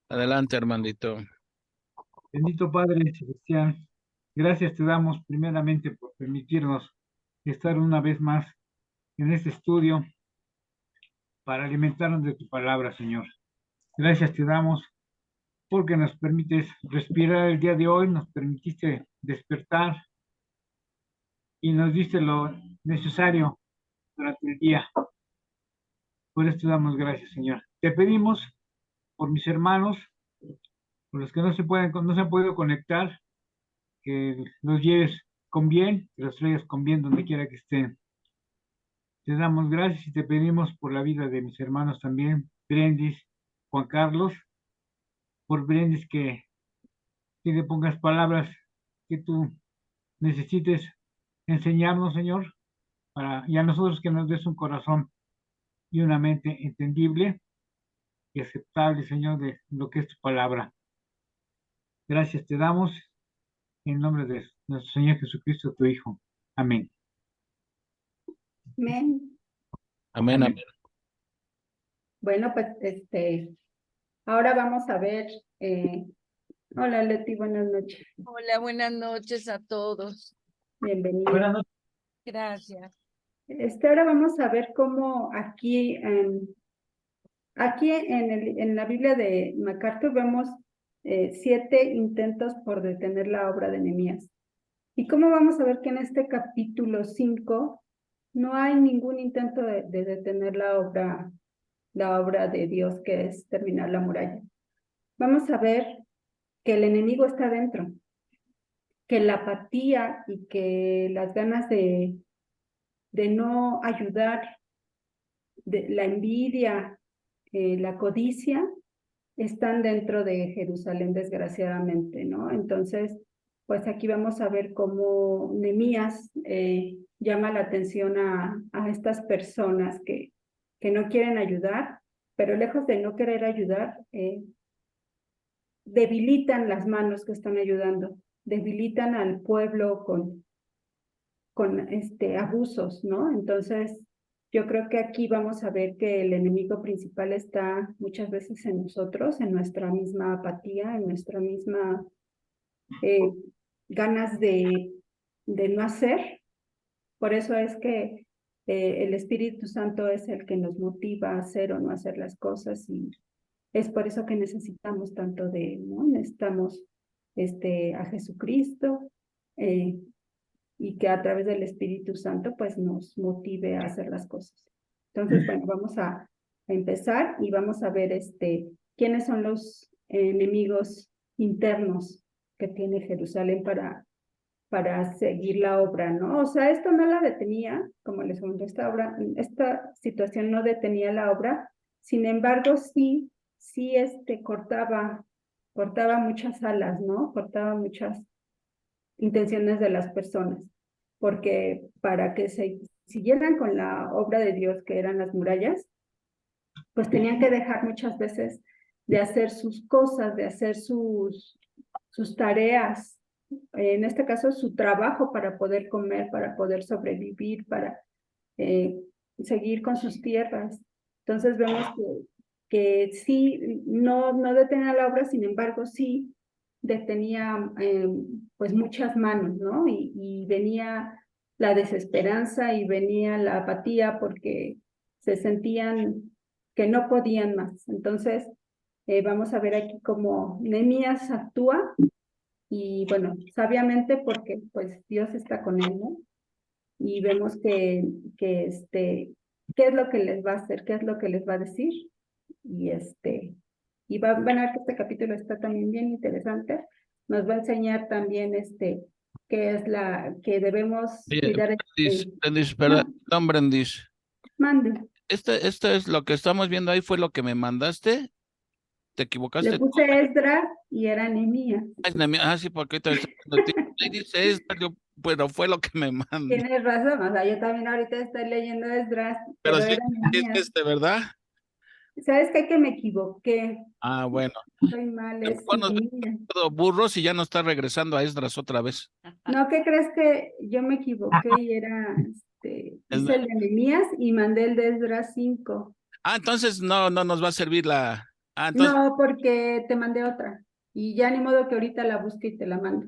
Adelante, hermanito. Bendito Padre Celestial, gracias te damos primeramente por permitirnos estar una vez más en este estudio para alimentarnos de tu palabra, Señor. Gracias te damos porque nos permites respirar el día de hoy, nos permitiste despertar y nos diste lo necesario durante el día. Por eso te damos gracias, Señor. Te pedimos por mis hermanos, por los que no se han podido conectar, que los lleves con bien, que los traigas con bien donde quiera que estén. Te damos gracias y te pedimos por la vida de mis hermanos también, Brendis, Juan Carlos, por Brendis que le pongas palabras que tú necesites enseñarnos, Señor, y a nosotros que nos des un corazón y una mente entendible y aceptable, Señor, de lo que es tu palabra. Gracias te damos en nombre de nuestro Señor Jesucristo, tu Hijo. Amén. Amén. Amén, Amén. amén. Bueno, pues ahora vamos a ver. Hola Leti, buenas noches. Hola, buenas noches a todos. Bienvenida. Buenas noches. Gracias. Ahora vamos a ver cómo aquí en la Biblia de MacArthur vemos 7 intentos por detener la obra de Nehemías. Y cómo vamos a ver que en este capítulo 5 no hay ningún intento de detener la obra de Dios, que es terminar la muralla. Vamos a ver que el enemigo está dentro, que la apatía y que las ganas de no ayudar, de la envidia, la codicia, están dentro de Jerusalén, desgraciadamente, ¿no? Entonces, pues aquí vamos a ver cómo Nehemías llama la atención a estas personas que no quieren ayudar, pero lejos de no querer ayudar, debilitan las manos que están ayudando, debilitan al pueblo con abusos, ¿no? Entonces, yo creo que aquí vamos a ver que el enemigo principal está muchas veces en nosotros, en nuestra misma apatía, en nuestra misma ganas de no hacer. Por eso es que el Espíritu Santo es el que nos motiva a hacer o no hacer las cosas, y es por eso que necesitamos tanto de él, ¿no? Necesitamos a Jesucristo, y que a través del Espíritu Santo pues nos motive a hacer las cosas. Entonces, bueno, vamos a empezar y vamos a ver quiénes son los enemigos internos que tiene Jerusalén para seguir la obra, ¿no? O sea, esto no la detenía, como les comenté, esta situación no detenía la obra, sin embargo, sí cortaba muchas alas, ¿no? Cortaba muchas intenciones de las personas, porque para que se siguieran con la obra de Dios, que eran las murallas, pues tenían que dejar muchas veces de hacer sus cosas, de hacer sus tareas, en este caso su trabajo para poder comer, para poder sobrevivir, para seguir con sus tierras. Entonces vemos que sí, no detenía la obra, sin embargo sí detenía pues muchas manos, ¿no? Y venía la desesperanza y venía la apatía porque se sentían que no podían más. Entonces vamos a ver aquí cómo Nehemías actúa, y bueno, sabiamente, porque pues Dios está con él, ¿no? Y vemos que qué es lo que les va a hacer, qué es lo que les va a decir, y van a ver que este capítulo está también bien interesante. Nos va a enseñar también qué es que debemos Oye, cuidar. Brendis, perdón, Brendis. Mande. Esto es lo que estamos viendo ahí, fue lo que me mandaste. ¿Te Le equivocaste? puse Esdras y era Nehemías. Ah, sí, porque ahorita estoy viendo, ahí dice esto, pero fue lo que me mandó. Tienes razón, o sea, yo también ahorita estoy leyendo Esdras, Pero pero sí, era es Nehemías. ¿verdad? ¿Sabes qué? Que me equivoqué. Ah, bueno. Soy mal, es Bueno, Nehemías. burros y ya no está regresando a Esdras otra vez. No, ¿qué crees? Que yo me equivoqué y era, hice el de Nehemías y mandé el de Esdras 5. Ah, entonces no nos va a servir la... Ah, entonces... No, porque te mandé otra. Y ya ni modo que ahorita la busque y te la mando.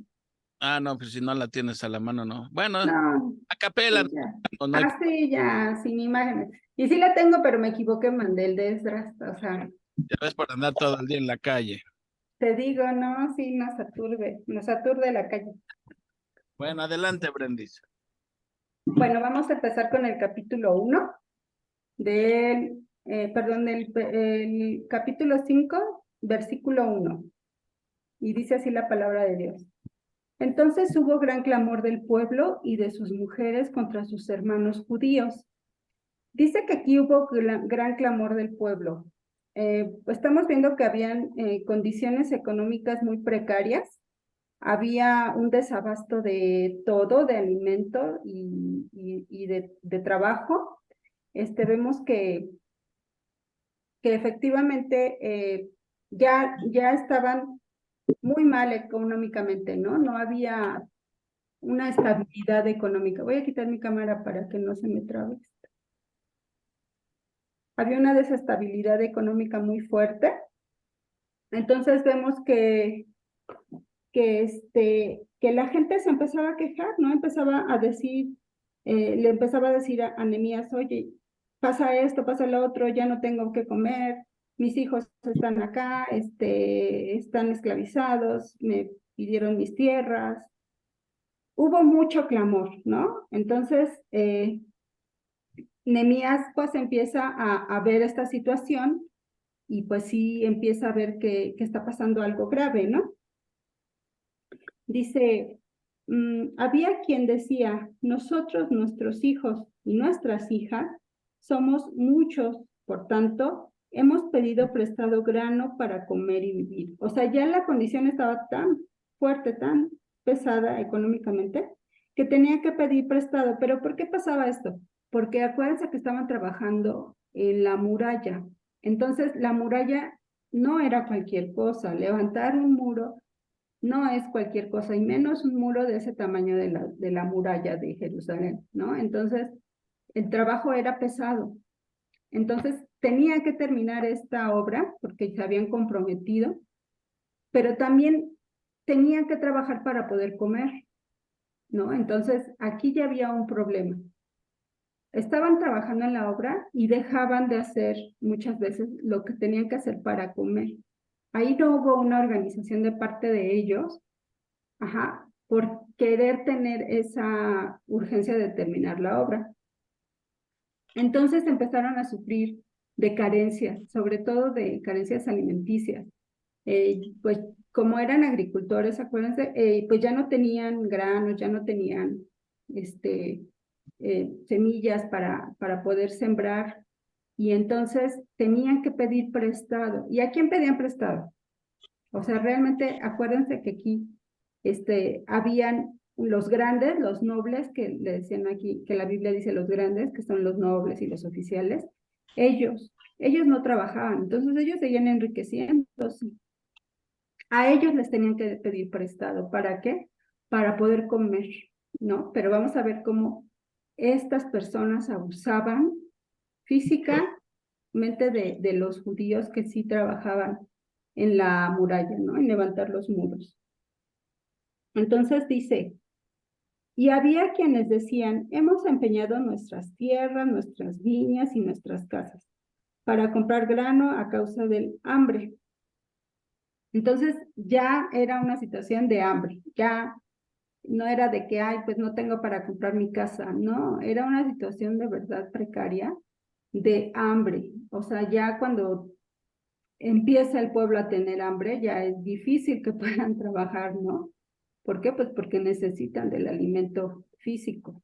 Ah, no, pues si no la tienes a la mano, no. Bueno, a No, capela, pues ya. no hay... Sí, ya, sin imágenes. Y sí la tengo, pero me equivoqué, mandé el de Esdras. O sea, Ya ves por andar todo el día en la calle. te digo, no, sí, nos aturde la calle. Bueno, adelante, Brendis. Bueno, vamos a empezar con el capítulo 1 el capítulo 5, versículo 1. Y dice así la palabra de Dios. Entonces hubo gran clamor del pueblo y de sus mujeres contra sus hermanos judíos. Dice que aquí hubo gran clamor del pueblo. Estamos viendo que habían condiciones económicas muy precarias. Había un desabasto de todo, de alimento y de trabajo. Vemos que efectivamente ya estaban muy mal económicamente, ¿no? No había una estabilidad económica. Voy a quitar mi cámara para que no se me trabe. Había una desestabilidad económica muy fuerte. Entonces vemos que la gente se empezaba a quejar, ¿no? Empezaba a decir, le empezaba a decir a Nehemías, oye, pasa esto, pasa lo otro, ya no tengo que comer, mis hijos están acá, están esclavizados, me pidieron mis tierras. Hubo mucho clamor, ¿no? Entonces, Nehemías pues empieza a ver esta situación y pues sí empieza a ver que está pasando algo grave, ¿no? Dice, había quien decía, nosotros, nuestros hijos y nuestras hijas, somos muchos, por tanto, hemos pedido prestado grano para comer y vivir. O sea, ya la condición estaba tan fuerte, tan pesada económicamente, que tenía que pedir prestado. ¿Pero por qué pasaba esto? Porque acuérdense que estaban trabajando en la muralla. Entonces, la muralla no era cualquier cosa. Levantar un muro no es cualquier cosa, y menos un muro de ese tamaño de la muralla de Jerusalén, ¿no? Entonces, el trabajo era pesado. Entonces, tenía que terminar esta obra porque se habían comprometido, pero también tenían que trabajar para poder comer, ¿no? Entonces, aquí ya había un problema. Estaban trabajando en la obra y dejaban de hacer muchas veces lo que tenían que hacer para comer. Ahí no hubo una organización de parte de ellos, por querer tener esa urgencia de terminar la obra. Entonces empezaron a sufrir de carencias, sobre todo de carencias alimenticias. Pues como eran agricultores, acuérdense, pues ya no tenían granos, ya no tenían semillas para poder sembrar, y entonces tenían que pedir prestado. ¿Y a quién pedían prestado? O sea, realmente acuérdense que aquí habían los grandes, los nobles, que le decían aquí, que la Biblia dice los grandes, que son los nobles y los oficiales. Ellos no trabajaban, entonces ellos seguían enriqueciéndose. A ellos les tenían que pedir prestado. ¿Para qué? Para poder comer, ¿no? Pero vamos a ver cómo estas personas abusaban físicamente de los judíos que sí trabajaban en la muralla, ¿no? En levantar los muros. Entonces dice, y había quienes decían, hemos empeñado nuestras tierras, nuestras viñas y nuestras casas para comprar grano a causa del hambre. Entonces ya era una situación de hambre, ya no era de que, ay, pues no tengo para comprar mi casa, no, era una situación de verdad precaria, de hambre. O sea, ya cuando empieza el pueblo a tener hambre, ya es difícil que puedan trabajar, ¿no? ¿Por qué? Pues porque necesitan del alimento físico.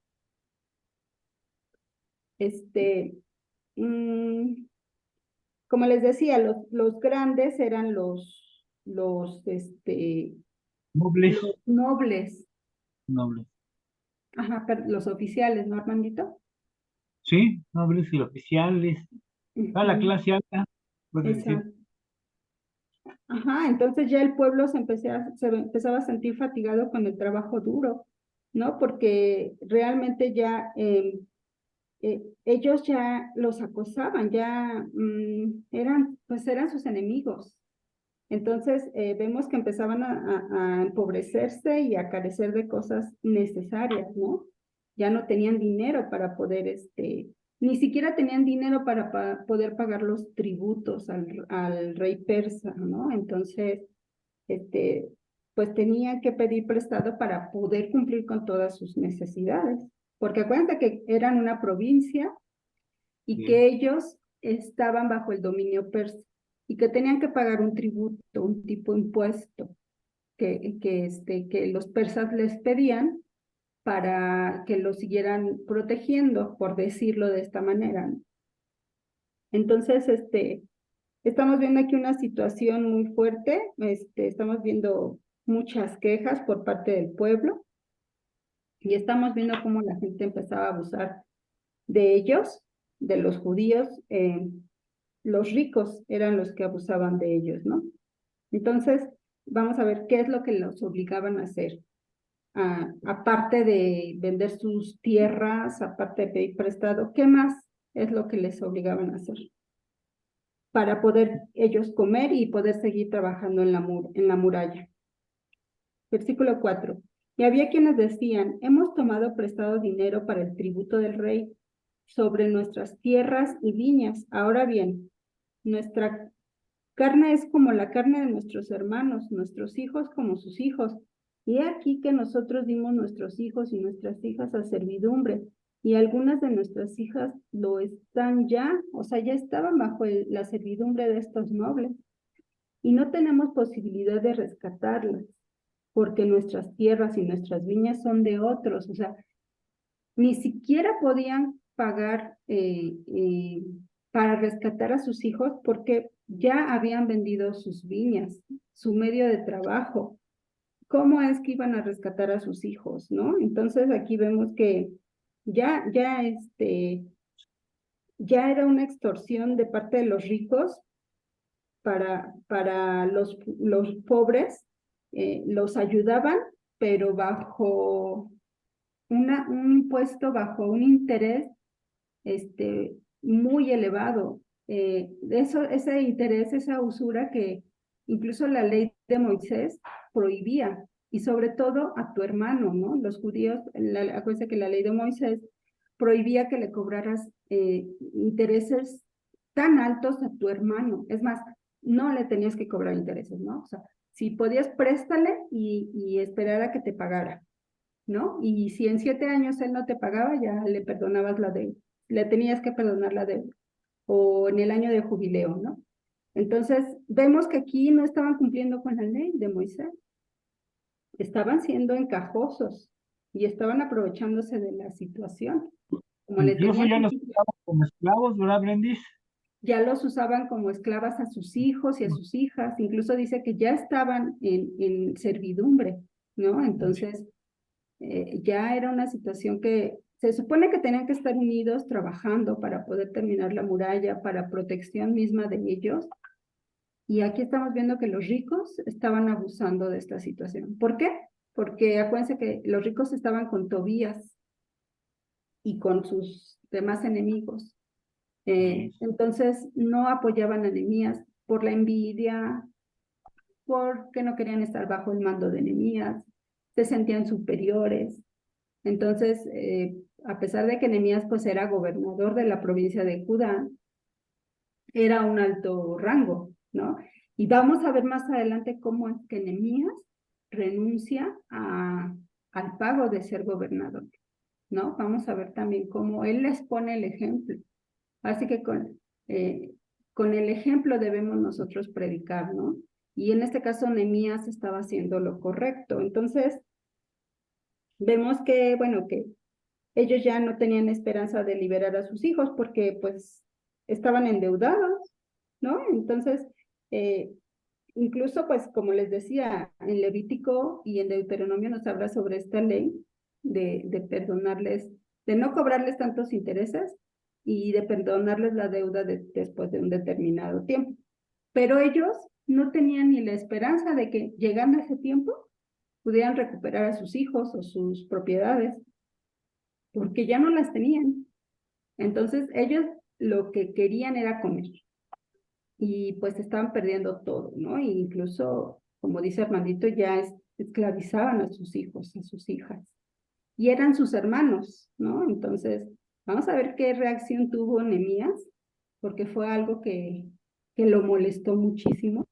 Como les decía, los grandes eran Nobles. los nobles, Nobles. pero los oficiales, ¿no, Armandito? Sí, nobles y oficiales. A la clase alta, puede decir. Exacto. Entonces ya el pueblo se empezaba a sentir fatigado con el trabajo duro, ¿no? Porque realmente ya ellos ya los acosaban, ya eran sus enemigos. Entonces, vemos que empezaban a empobrecerse y a carecer de cosas necesarias, ¿no? Ya no tenían dinero para poder, ni siquiera tenían dinero para poder pagar los tributos al rey persa, ¿no? Entonces, pues tenían que pedir prestado para poder cumplir con todas sus necesidades. Porque acuérdense que eran una provincia y que ellos estaban bajo el dominio persa y que tenían que pagar un tributo, un tipo de impuesto que los persas les pedían para que los siguieran protegiendo, por decirlo de esta manera, ¿no? Entonces, estamos viendo aquí una situación muy fuerte, estamos viendo muchas quejas por parte del pueblo y estamos viendo cómo la gente empezaba a abusar de ellos, de los judíos. Los ricos eran los que abusaban de ellos, ¿no? Entonces, vamos a ver qué es lo que los obligaban a hacer. Aparte de vender sus tierras, aparte de pedir prestado, ¿qué más es lo que les obligaban a hacer? Para poder ellos comer y poder seguir trabajando en la muralla. Versículo 4. Y había quienes decían, hemos tomado prestado dinero para el tributo del rey sobre nuestras tierras y viñas. Ahora bien, nuestra carne es como la carne de nuestros hermanos, nuestros hijos como sus hijos. Y he aquí que nosotros dimos nuestros hijos y nuestras hijas a servidumbre, y algunas de nuestras hijas lo están ya, o sea, ya estaban bajo la servidumbre de estos nobles. Y no tenemos posibilidad de rescatarlas, porque nuestras tierras y nuestras viñas son de otros, o sea, ni siquiera podían pagar para rescatar a sus hijos porque ya habían vendido sus viñas, su medio de trabajo. ¿Cómo es que iban a rescatar a sus hijos, no? Entonces aquí vemos que ya era una extorsión de parte de los ricos para los pobres, los ayudaban, pero bajo un impuesto, bajo un interés muy elevado. Ese interés, esa usura que incluso la ley de Moisés prohibía, y sobre todo a tu hermano, ¿no? Los judíos, acuérdense que la ley de Moisés prohibía que le cobraras intereses tan altos a tu hermano. Es más, no le tenías que cobrar intereses, ¿no? O sea, si podías, préstale y esperar a que te pagara, ¿no? Y si en 7 años él no te pagaba, ya le perdonabas la deuda, le tenías que perdonar la deuda, o en el año de jubileo, ¿no? Entonces, vemos que aquí no estaban cumpliendo con la ley de Moisés, estaban siendo encajosos y estaban aprovechándose de la situación. Como le Incluso tenían ya los usaban como esclavos, ¿verdad, Brendis? ya los usaban como esclavas a sus hijos y a sus hijas, incluso dice que ya estaban en servidumbre, ¿no? Entonces, ya era una situación que se supone que tenían que estar unidos trabajando para poder terminar la muralla, para protección misma de ellos. Y aquí estamos viendo que los ricos estaban abusando de esta situación. ¿Por qué? Porque acuérdense que los ricos estaban con Tobías y con sus demás enemigos. Entonces no apoyaban a Nehemías por la envidia, porque no querían estar bajo el mando de Nehemías, se sentían superiores. Entonces, a pesar de que Nehemías pues era gobernador de la provincia de Judá, era un alto rango, ¿no? Y vamos a ver más adelante cómo es que Nehemías renuncia al pago de ser gobernador, ¿no? Vamos a ver también cómo él les pone el ejemplo. Así que con el ejemplo debemos nosotros predicar, ¿no? Y en este caso Nehemías estaba haciendo lo correcto. Entonces, vemos que, bueno, que ellos ya no tenían esperanza de liberar a sus hijos porque pues estaban endeudados, ¿no? Entonces, incluso pues como les decía, en Levítico y en Deuteronomio nos habla sobre esta ley de perdonarles, de no cobrarles tantos intereses y de perdonarles la deuda después de un determinado tiempo. Pero ellos no tenían ni la esperanza de que llegando a ese tiempo pudieran recuperar a sus hijos o sus propiedades, porque ya no las tenían. Entonces ellos lo que querían era comer y pues estaban perdiendo todo, ¿no? E incluso, como dice Armandito, ya esclavizaban a sus hijos, a sus hijas. Y eran sus hermanos, ¿no? Entonces, vamos a ver qué reacción tuvo Nehemías, porque fue algo que lo molestó muchísimo,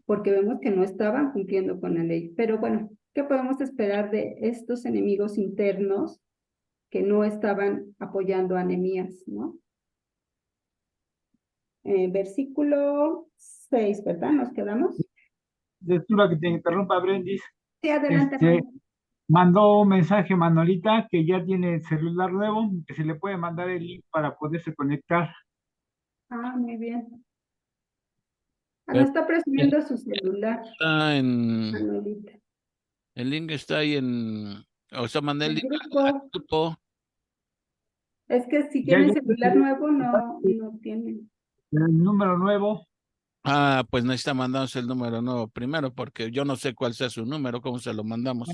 porque vemos que no estaban cumpliendo con la ley. Pero bueno, ¿qué podemos esperar de estos enemigos internos que no estaban apoyando a Nehemías, ¿no? Versículo 6, ¿verdad? ¿Nos quedamos? Disculpa que te interrumpa, Brendis. Sí, adelante. Mandó un mensaje Manolita que ya tiene el celular nuevo, que se le puede mandar el link para poderse conectar. Ah, muy bien. Ah, no Pero está presumiendo su celular, está en, Manuelita. el link está ahí o sea, mandé el El link al grupo, grupo. es que si Ya, tiene ya, celular nuevo, no tiene. el número nuevo. Ah, pues necesita mandarnos el número nuevo primero, porque yo no sé cuál sea su número, cómo se lo mandamos.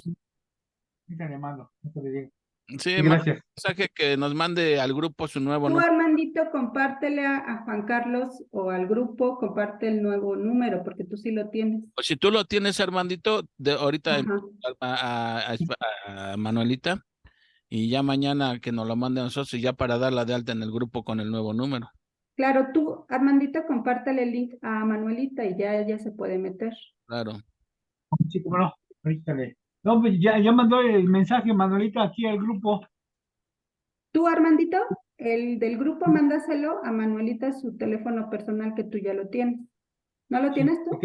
Ahorita le mando, ahorita le digo. Sí, Sí, manda gracias. un mensaje que nos mande al grupo su nuevo Tú, número. Armandito, compártele a Juan Carlos o al grupo, comparte el nuevo número, porque tú sí lo tienes. O si tú lo tienes, Armandito, ahorita Ajá. a Manuelita, y ya mañana que nos lo mande a nosotros y ya para darla de alta en el grupo con el nuevo número. Claro, tú, Armandito, compártele el link a Manuelita y ya ella se puede meter. Claro. Sí, cómo no, ahorita le. No, pues ya mandó el mensaje Manolita aquí al grupo. Tú, Armandito, el del grupo, mándaselo a Manuelita su teléfono personal que tú ya lo tienes. ¿No lo Sí, tienes tú?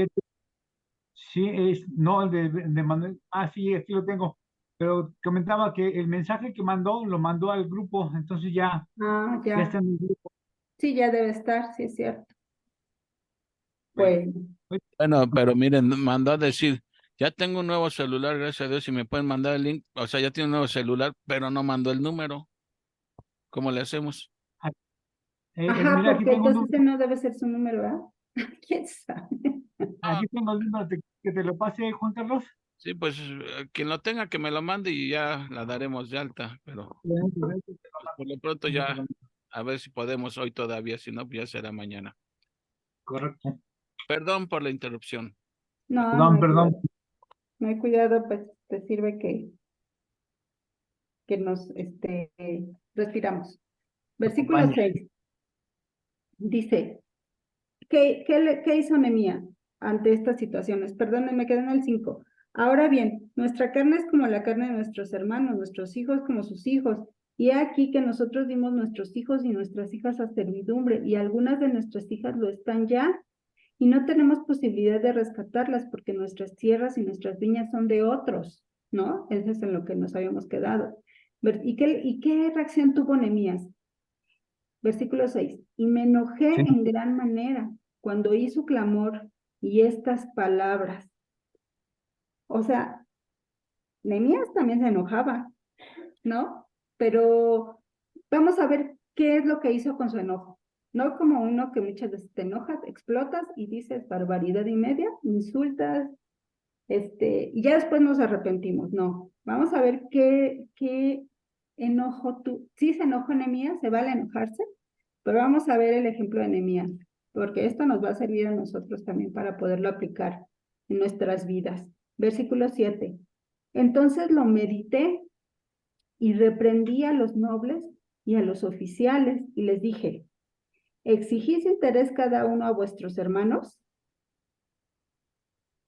sí, no, el de Manuel. Ah, sí, aquí lo tengo. Pero comentaba que el mensaje que mandó lo mandó al grupo, entonces Ah, ya está ya. en el grupo. Sí, ya debe estar, sí es cierto. Bueno, Bueno, bueno, pero miren, mandó a decir, ya tengo un nuevo celular, gracias a Dios, si me pueden mandar el link, o sea, ya tiene un nuevo celular, pero no mandó el número. ¿Cómo le hacemos? Ah, ajá, mira, aquí porque tengo un entonces ese número, no debe ser su número, ¿verdad? ¿Quién sabe? Ah, aquí tengo el número que te lo pase, Juan Carlos. sí, pues quien lo tenga que me lo mande y ya la daremos de alta, pero pues, por lo pronto ya, a ver si podemos hoy todavía, si no, pues ya será mañana. Correcto. Perdón por la interrupción. No, no Perdón, hay perdón. cuidado. No hay cuidado, pues te sirve que nos respiramos. Versículo Acompañe. 6 dice, ¿qué hizo Nehemías ante estas situaciones? Perdón, me quedé en el 5. Ahora bien, nuestra carne es como la carne de nuestros hermanos, nuestros hijos como sus hijos. Y he aquí que nosotros dimos nuestros hijos y nuestras hijas a servidumbre, y algunas de nuestras hijas lo están ya, y no tenemos posibilidad de rescatarlas porque nuestras tierras y nuestras viñas son de otros, ¿no? Eso es en lo que nos habíamos quedado. ¿Y qué reacción tuvo Nehemías? Versículo 6. Y me enojé Sí, en gran manera cuando oí su clamor y estas palabras. O sea, Nehemías también se enojaba, ¿no? Pero vamos a ver qué es lo que hizo con su enojo. No como uno que muchas veces te enojas, explotas y dices barbaridad y media, insultas, y ya después nos arrepentimos. No, vamos a ver qué enojo tú. Sí se enojó Nehemías, se vale enojarse, pero vamos a ver el ejemplo de Nehemías, porque esto nos va a servir a nosotros también para poderlo aplicar en nuestras vidas. Versículo 7. Entonces lo medité y reprendí a los nobles y a los oficiales y les dije, ¿exigís interés cada uno a vuestros hermanos?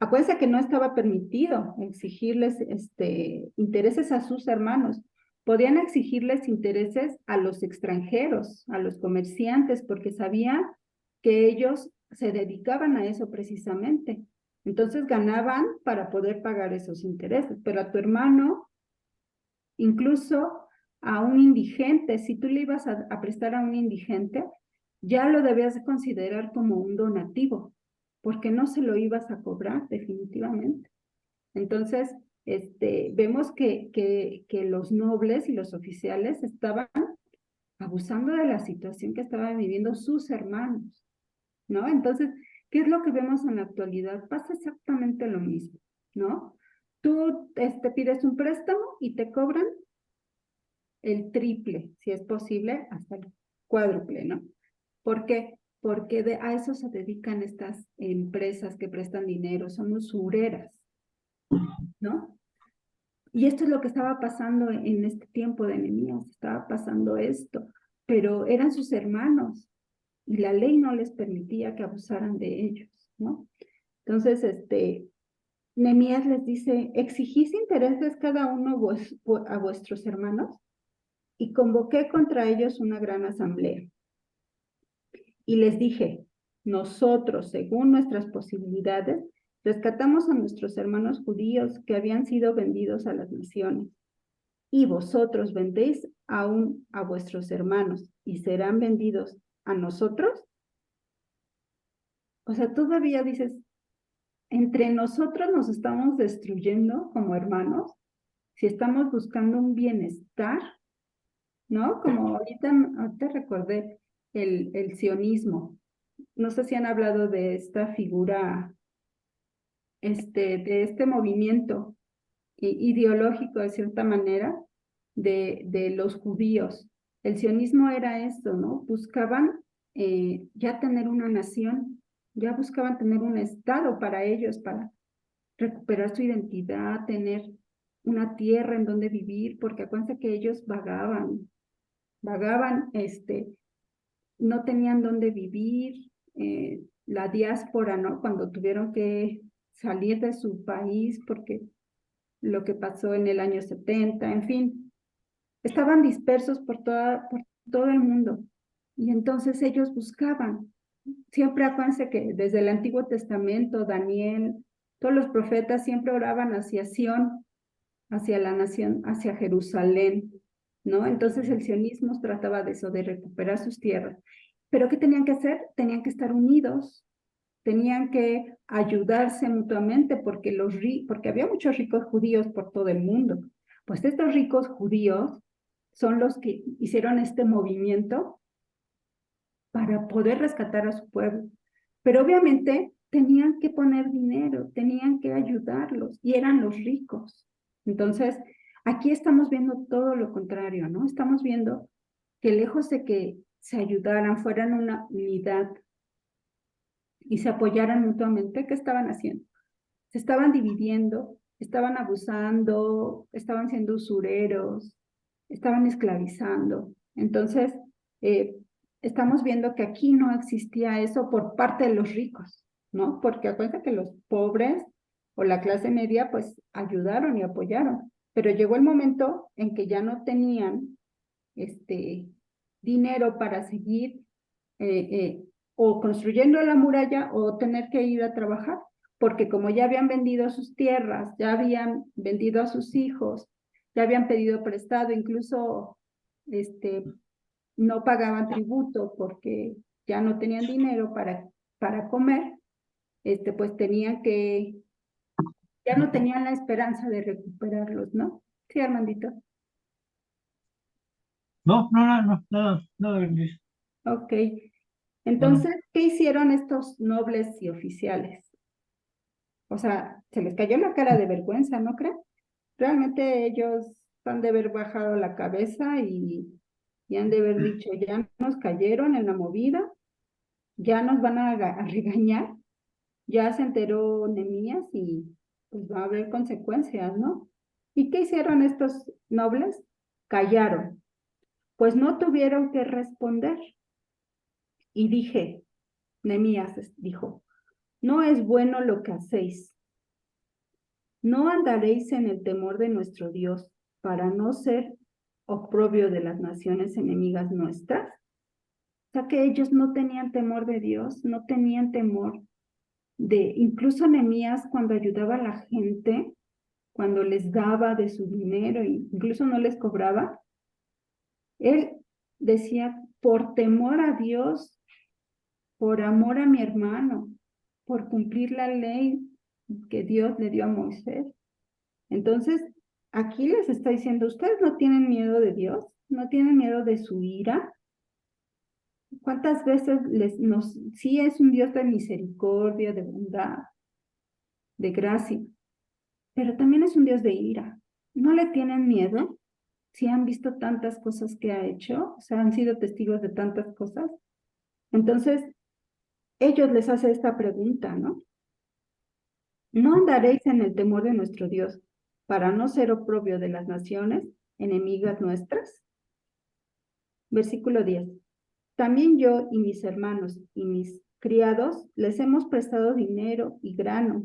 Acuérdense que no estaba permitido exigirles intereses a sus hermanos. Podían exigirles intereses a los extranjeros, a los comerciantes, porque sabían que ellos se dedicaban a eso precisamente. Entonces ganaban para poder pagar esos intereses. Pero a tu hermano, incluso a un indigente, si tú le ibas a prestar a un indigente, ya lo debías de considerar como un donativo, porque no se lo ibas a cobrar definitivamente. Entonces, vemos que los nobles y los oficiales estaban abusando de la situación que estaban viviendo sus hermanos, ¿no? Entonces, ¿qué es lo que vemos en la actualidad? Pasa exactamente lo mismo, ¿no? Tú pides un préstamo y te cobran el triple, si es posible, hasta cuádruple, ¿no? ¿Por qué? Porque a eso se dedican estas empresas que prestan dinero, son usureras, ¿no? Y esto es lo que estaba pasando en este tiempo de Nehemías, estaba pasando esto, pero eran sus hermanos y la ley no les permitía que abusaran de ellos, ¿no? Entonces, Nehemías les dice, exigís intereses cada uno a vuestros hermanos y convoqué contra ellos una gran asamblea. Y les dije, nosotros, según nuestras posibilidades, rescatamos a nuestros hermanos judíos que habían sido vendidos a las naciones. Y vosotros vendéis aún a vuestros hermanos y serán vendidos a nosotros. O sea, todavía dices, entre nosotros nos estamos destruyendo como hermanos, si estamos buscando un bienestar, ¿no? Como ahorita recordé el sionismo. No sé si han hablado de esta figura, de este movimiento ideológico, de cierta manera, de los judíos. El sionismo era esto, ¿no? Buscaban ya tener una nación, ya buscaban tener un estado para ellos, para recuperar su identidad, tener una tierra en donde vivir, porque acuérdense que ellos vagaban, no tenían dónde vivir, la diáspora, ¿no? Cuando tuvieron que salir de su país porque lo que pasó en el año 70, en fin, estaban dispersos por todo el mundo. Y entonces ellos buscaban, siempre acuérdense que desde el Antiguo Testamento, Daniel, todos los profetas siempre oraban hacia Sión, hacia la nación, hacia Jerusalén, ¿no? Entonces el sionismo trataba de eso, de recuperar sus tierras. Pero ¿qué tenían que hacer? Tenían que estar unidos, tenían que ayudarse mutuamente porque había muchos ricos judíos por todo el mundo. Pues estos ricos judíos son los que hicieron este movimiento para poder rescatar a su pueblo. Pero obviamente tenían que poner dinero, tenían que ayudarlos y eran los ricos. Entonces, aquí estamos viendo todo lo contrario, ¿no? Estamos viendo que lejos de que se ayudaran, fueran una unidad y se apoyaran mutuamente, ¿qué estaban haciendo? Se estaban dividiendo, estaban abusando, estaban siendo usureros, estaban esclavizando. Entonces, estamos viendo que aquí no existía eso por parte de los ricos, ¿no? Porque acuérdense que los pobres o la clase media, pues ayudaron y apoyaron, pero llegó el momento en que ya no tenían dinero para seguir o construyendo la muralla o tener que ir a trabajar, porque como ya habían vendido sus tierras, ya habían vendido a sus hijos, ya habían pedido prestado, incluso no pagaban tributo porque ya no tenían dinero para comer, pues ya no tenían la esperanza de recuperarlos, ¿no? Sí, Armandito. No, nada, Luis. Ok. Entonces, ¿qué hicieron estos nobles y oficiales? O sea, se les cayó la cara de vergüenza, ¿no creen? Realmente ellos han de haber bajado la cabeza y han de haber dicho, ya nos cayeron en la movida, ya nos van a regañar, ya se enteró Nehemías y pues va a haber consecuencias, ¿no? ¿Y qué hicieron estos nobles? Callaron, pues no tuvieron que responder. Y Nehemías dijo, no es bueno lo que hacéis. No andaréis en el temor de nuestro Dios para no ser oprobio de las naciones enemigas nuestras. O sea que ellos no tenían temor de Dios, no tenían temor incluso Nehemías cuando ayudaba a la gente, cuando les daba de su dinero, incluso no les cobraba, él decía, por temor a Dios, por amor a mi hermano, por cumplir la ley que Dios le dio a Moisés. Entonces, aquí les está diciendo, ¿ustedes no tienen miedo de Dios? ¿No tienen miedo de su ira? ¿Cuántas veces sí es un Dios de misericordia, de bondad, de gracia, pero también es un Dios de ira? ¿No le tienen miedo? si han visto tantas cosas que ha hecho, o sea, han sido testigos de tantas cosas. Entonces, ellos les hace esta pregunta, ¿no? ¿No andaréis en el temor de nuestro Dios para no ser oprobio de las naciones, enemigas nuestras? Versículo 10. También yo y mis hermanos y mis criados les hemos prestado dinero y grano.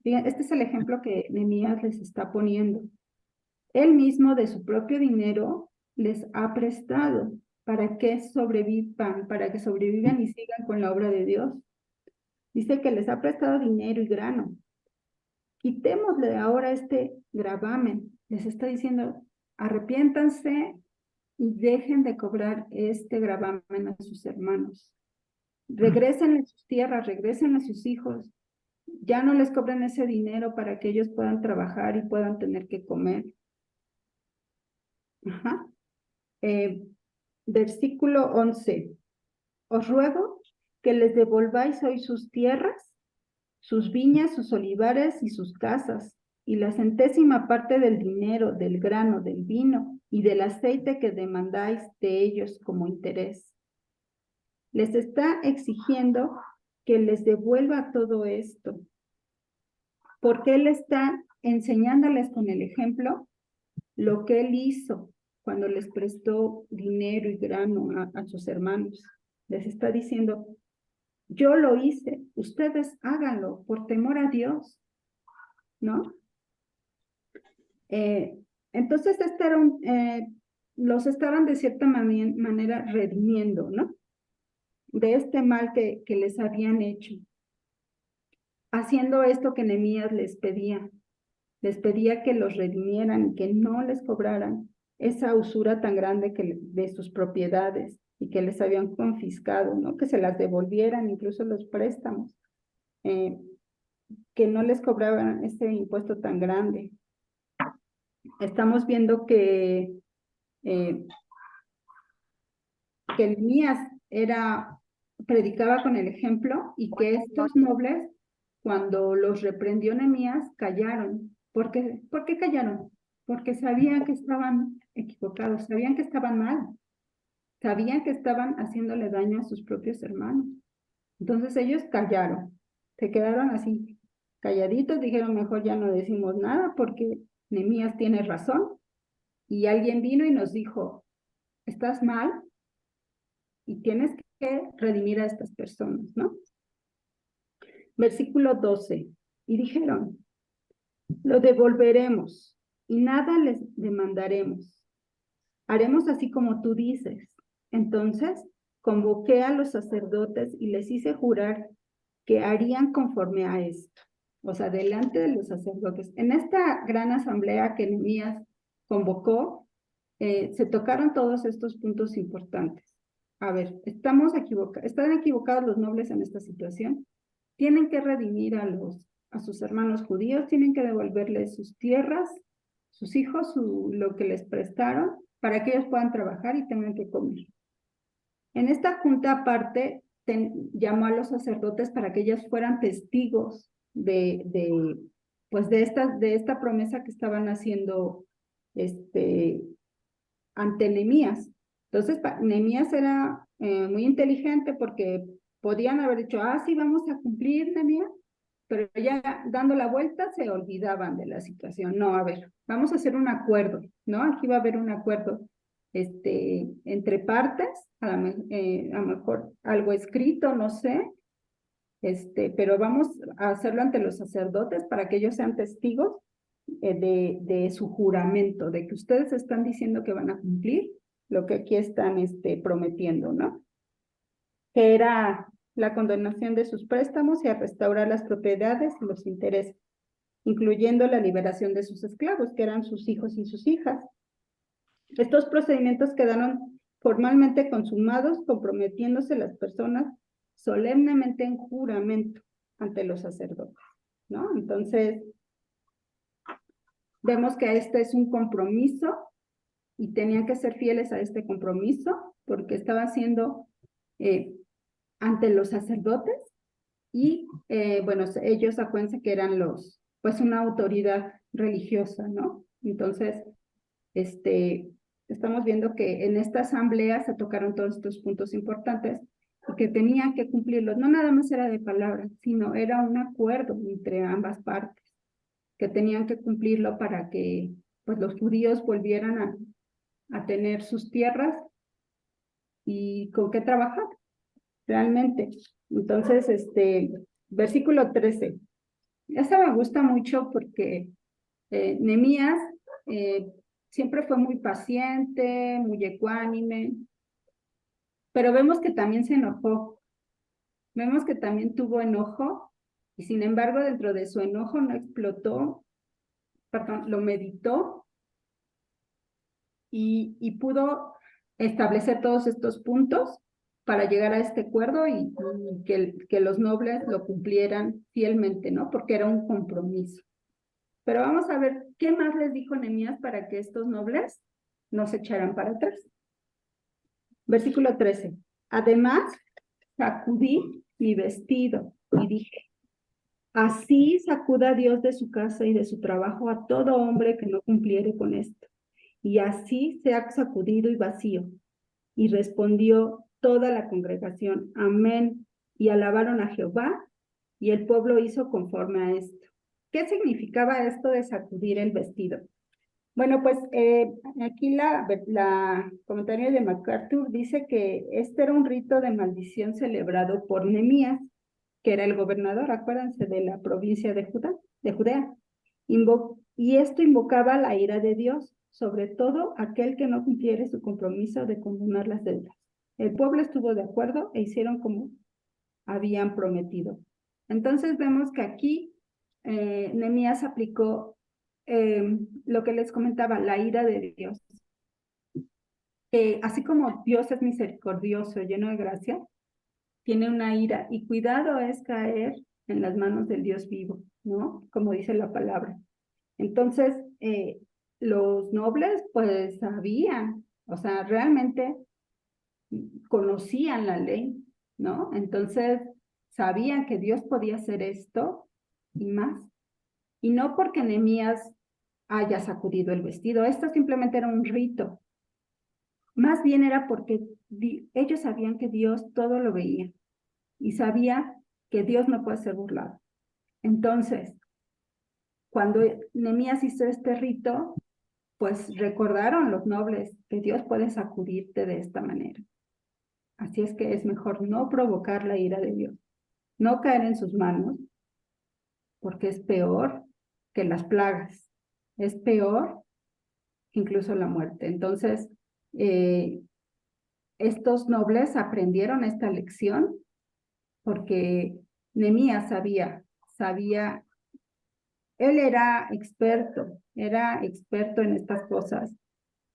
Fíjense, este es el ejemplo que Nehemías les está poniendo. Él mismo de su propio dinero les ha prestado para que sobrevivan y sigan con la obra de Dios. Dice que les ha prestado dinero y grano. Quitémosle ahora este gravamen. Les está diciendo, arrepiéntanse y dejen de cobrar este gravamen a sus hermanos. Regresen a sus tierras, regresen a sus hijos. Ya no les cobren ese dinero para que ellos puedan trabajar y puedan tener que comer. Ajá. Versículo 11. Os ruego que les devolváis hoy sus tierras, sus viñas, sus olivares y sus casas, y la centésima parte del dinero, del grano, del vino y del aceite que demandáis de ellos como interés. Les está exigiendo que les devuelva todo esto, porque él está enseñándoles con el ejemplo lo que él hizo cuando les prestó dinero y grano a sus hermanos. Les está diciendo, yo lo hice, ustedes háganlo por temor a Dios, ¿no? Entonces, los estaban de cierta manera redimiendo, ¿no? De este mal que les habían hecho. Haciendo esto que Nehemías les pedía que los redimieran y que no les cobraran esa usura tan grande de sus propiedades y que les habían confiscado, ¿no? Que se las devolvieran, incluso los préstamos, que no les cobraban ese impuesto tan grande. Estamos viendo que Nehemías predicaba con el ejemplo y que estos nobles, cuando los reprendió Nehemías, callaron. ¿Por qué callaron? Porque sabían que estaban equivocados, sabían que estaban mal, sabían que estaban haciéndole daño a sus propios hermanos. Entonces ellos callaron, se quedaron así calladitos, dijeron mejor ya no decimos nada porque Nehemías tiene razón. Y alguien vino y nos dijo, estás mal y tienes que redimir a estas personas, ¿no? Versículo 12. Y dijeron, lo devolveremos y nada les demandaremos. Haremos así como tú dices. Entonces convoqué a los sacerdotes y les hice jurar que harían conforme a esto. O sea, delante de los sacerdotes. En esta gran asamblea que Nehemías convocó, se tocaron todos estos puntos importantes. A ver, están equivocados los nobles en esta situación. Tienen que redimir a sus hermanos judíos, tienen que devolverles sus tierras, sus hijos, lo que les prestaron, para que ellos puedan trabajar y tengan que comer. En esta junta aparte, llamó a los sacerdotes para que ellos fueran testigos de esta promesa que estaban haciendo ante Nehemías. Entonces, Nehemías era muy inteligente porque podían haber dicho, sí, vamos a cumplir, Nehemías, pero ya dando la vuelta se olvidaban de la situación. No, a ver, vamos a hacer un acuerdo, ¿no? Aquí va a haber un acuerdo entre partes, a lo mejor algo escrito, no sé, pero vamos a hacerlo ante los sacerdotes para que ellos sean testigos de su juramento, de que ustedes están diciendo que van a cumplir lo que aquí están prometiendo, ¿no? Que era la condonación de sus préstamos y a restaurar las propiedades y los intereses, incluyendo la liberación de sus esclavos, que eran sus hijos y sus hijas. Estos procedimientos quedaron formalmente consumados, comprometiéndose las personas solemnemente en juramento ante los sacerdotes, ¿no? Entonces, vemos que este es un compromiso y tenían que ser fieles a este compromiso porque estaba siendo ante los sacerdotes y, bueno, ellos acuérdense que eran pues una autoridad religiosa, ¿no? Entonces, estamos viendo que en esta asamblea se tocaron todos estos puntos importantes y que tenían que cumplirlos. No nada más era de palabras, sino era un acuerdo entre ambas partes, que tenían que cumplirlo para que pues, los judíos volvieran a tener sus tierras y con qué trabajar realmente. Entonces, versículo 13. Esta me gusta mucho porque Nehemías siempre fue muy paciente, muy ecuánime, pero vemos que también se enojó. Vemos que también tuvo enojo y sin embargo dentro de su enojo no explotó, perdón, lo meditó y pudo establecer todos estos puntos para llegar a este acuerdo y que los nobles lo cumplieran fielmente, ¿no? Porque era un compromiso. Pero vamos a ver qué más les dijo Nehemías para que estos nobles no se echaran para atrás. Versículo 13. Además, sacudí mi vestido y dije, así sacuda Dios de su casa y de su trabajo a todo hombre que no cumpliere con esto. Y así sea sacudido y vacío. Y respondió toda la congregación, amén. Y alabaron a Jehová, y el pueblo hizo conforme a esto. ¿Qué significaba esto de sacudir el vestido? Bueno, pues aquí la comentario de MacArthur dice que este era un rito de maldición celebrado por Nehemías, que era el gobernador, acuérdense, de la provincia de Judea. Y esto invocaba la ira de Dios, sobre todo aquel que no cumpliere su compromiso de condonar las deudas. El pueblo estuvo de acuerdo e hicieron como habían prometido. Entonces vemos que aquí Nehemías aplicó lo que les comentaba, la ira de Dios. Así como Dios es misericordioso, lleno de gracia, tiene una ira y cuidado es caer en las manos del Dios vivo, ¿no? Como dice la palabra. Entonces, los nobles pues sabían, o sea, realmente conocían la ley, ¿no? Entonces, sabían que Dios podía hacer esto y más. Y no porque Nehemías haya sacudido el vestido, esto simplemente era un rito. Más bien era porque ellos sabían que Dios todo lo veía y sabía que Dios no puede ser burlado. Entonces, cuando Nehemías hizo este rito, pues recordaron los nobles que Dios puede sacudirte de esta manera. Así es que es mejor no provocar la ira de Dios, no caer en sus manos, porque es peor que las plagas, es peor que incluso la muerte. Entonces, estos nobles aprendieron esta lección porque Nehemías sabía, él era experto en estas cosas,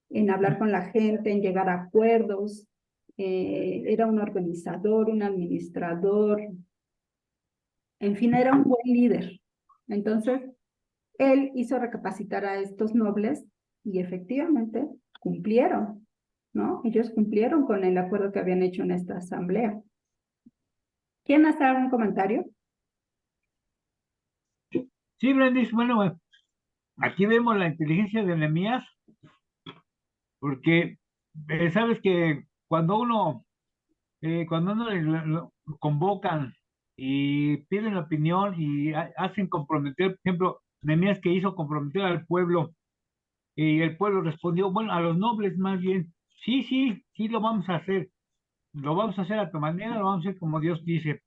en hablar con la gente, en llegar a acuerdos, era un organizador, un administrador, en fin, era un buen líder. Entonces, él hizo recapacitar a estos nobles y efectivamente cumplieron, ¿no? Ellos cumplieron con el acuerdo que habían hecho en esta asamblea. ¿Quieren hacer algún comentario? Sí, Brendis, bueno, aquí vemos la inteligencia de Nehemías, porque sabes que cuando uno lo convocan y piden la opinión y hacen comprometer, por ejemplo, Nehemías que hizo comprometer al pueblo y el pueblo respondió, bueno, a los nobles más bien, sí, sí, sí lo vamos a hacer a tu manera, lo vamos a hacer como Dios dice.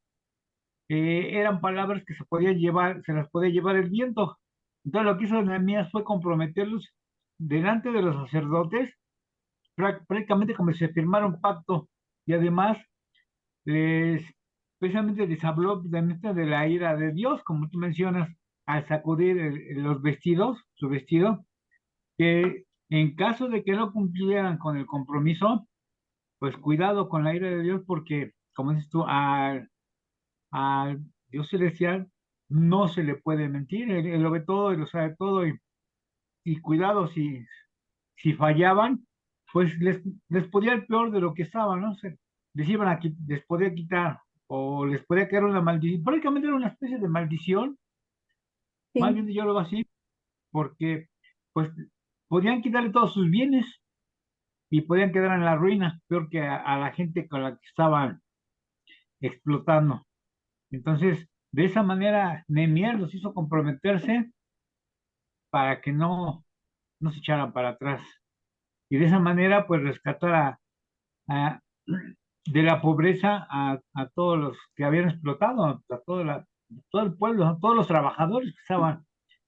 Eran palabras que se las podía llevar el viento. Entonces lo que hizo Nehemías fue comprometerlos delante de los sacerdotes, prácticamente como si se firmara un pacto, y además les, precisamente les habló de la ira de Dios, como tú mencionas, al sacudir los vestidos, su vestido, que en caso de que no cumplieran con el compromiso, pues cuidado con la ira de Dios, porque, como dices tú, al Dios celestial no se le puede mentir, él lo ve todo y lo sabe todo, y cuidado si fallaban, pues les podía el peor de lo que estaban, ¿no? Les podía quitar o les podía caer una maldición. Prácticamente era una especie de maldición, más Sí, bien yo lo veo así, porque pues podían quitarle todos sus bienes y podían quedar en la ruina, peor que a la gente con la que estaban explotando. Entonces, de esa manera, Nehemías los hizo comprometerse para que no se echaran para atrás. Y de esa manera, pues, rescatar a- de la pobreza a todos los que habían explotado, todo el pueblo, a todos los trabajadores que estaban,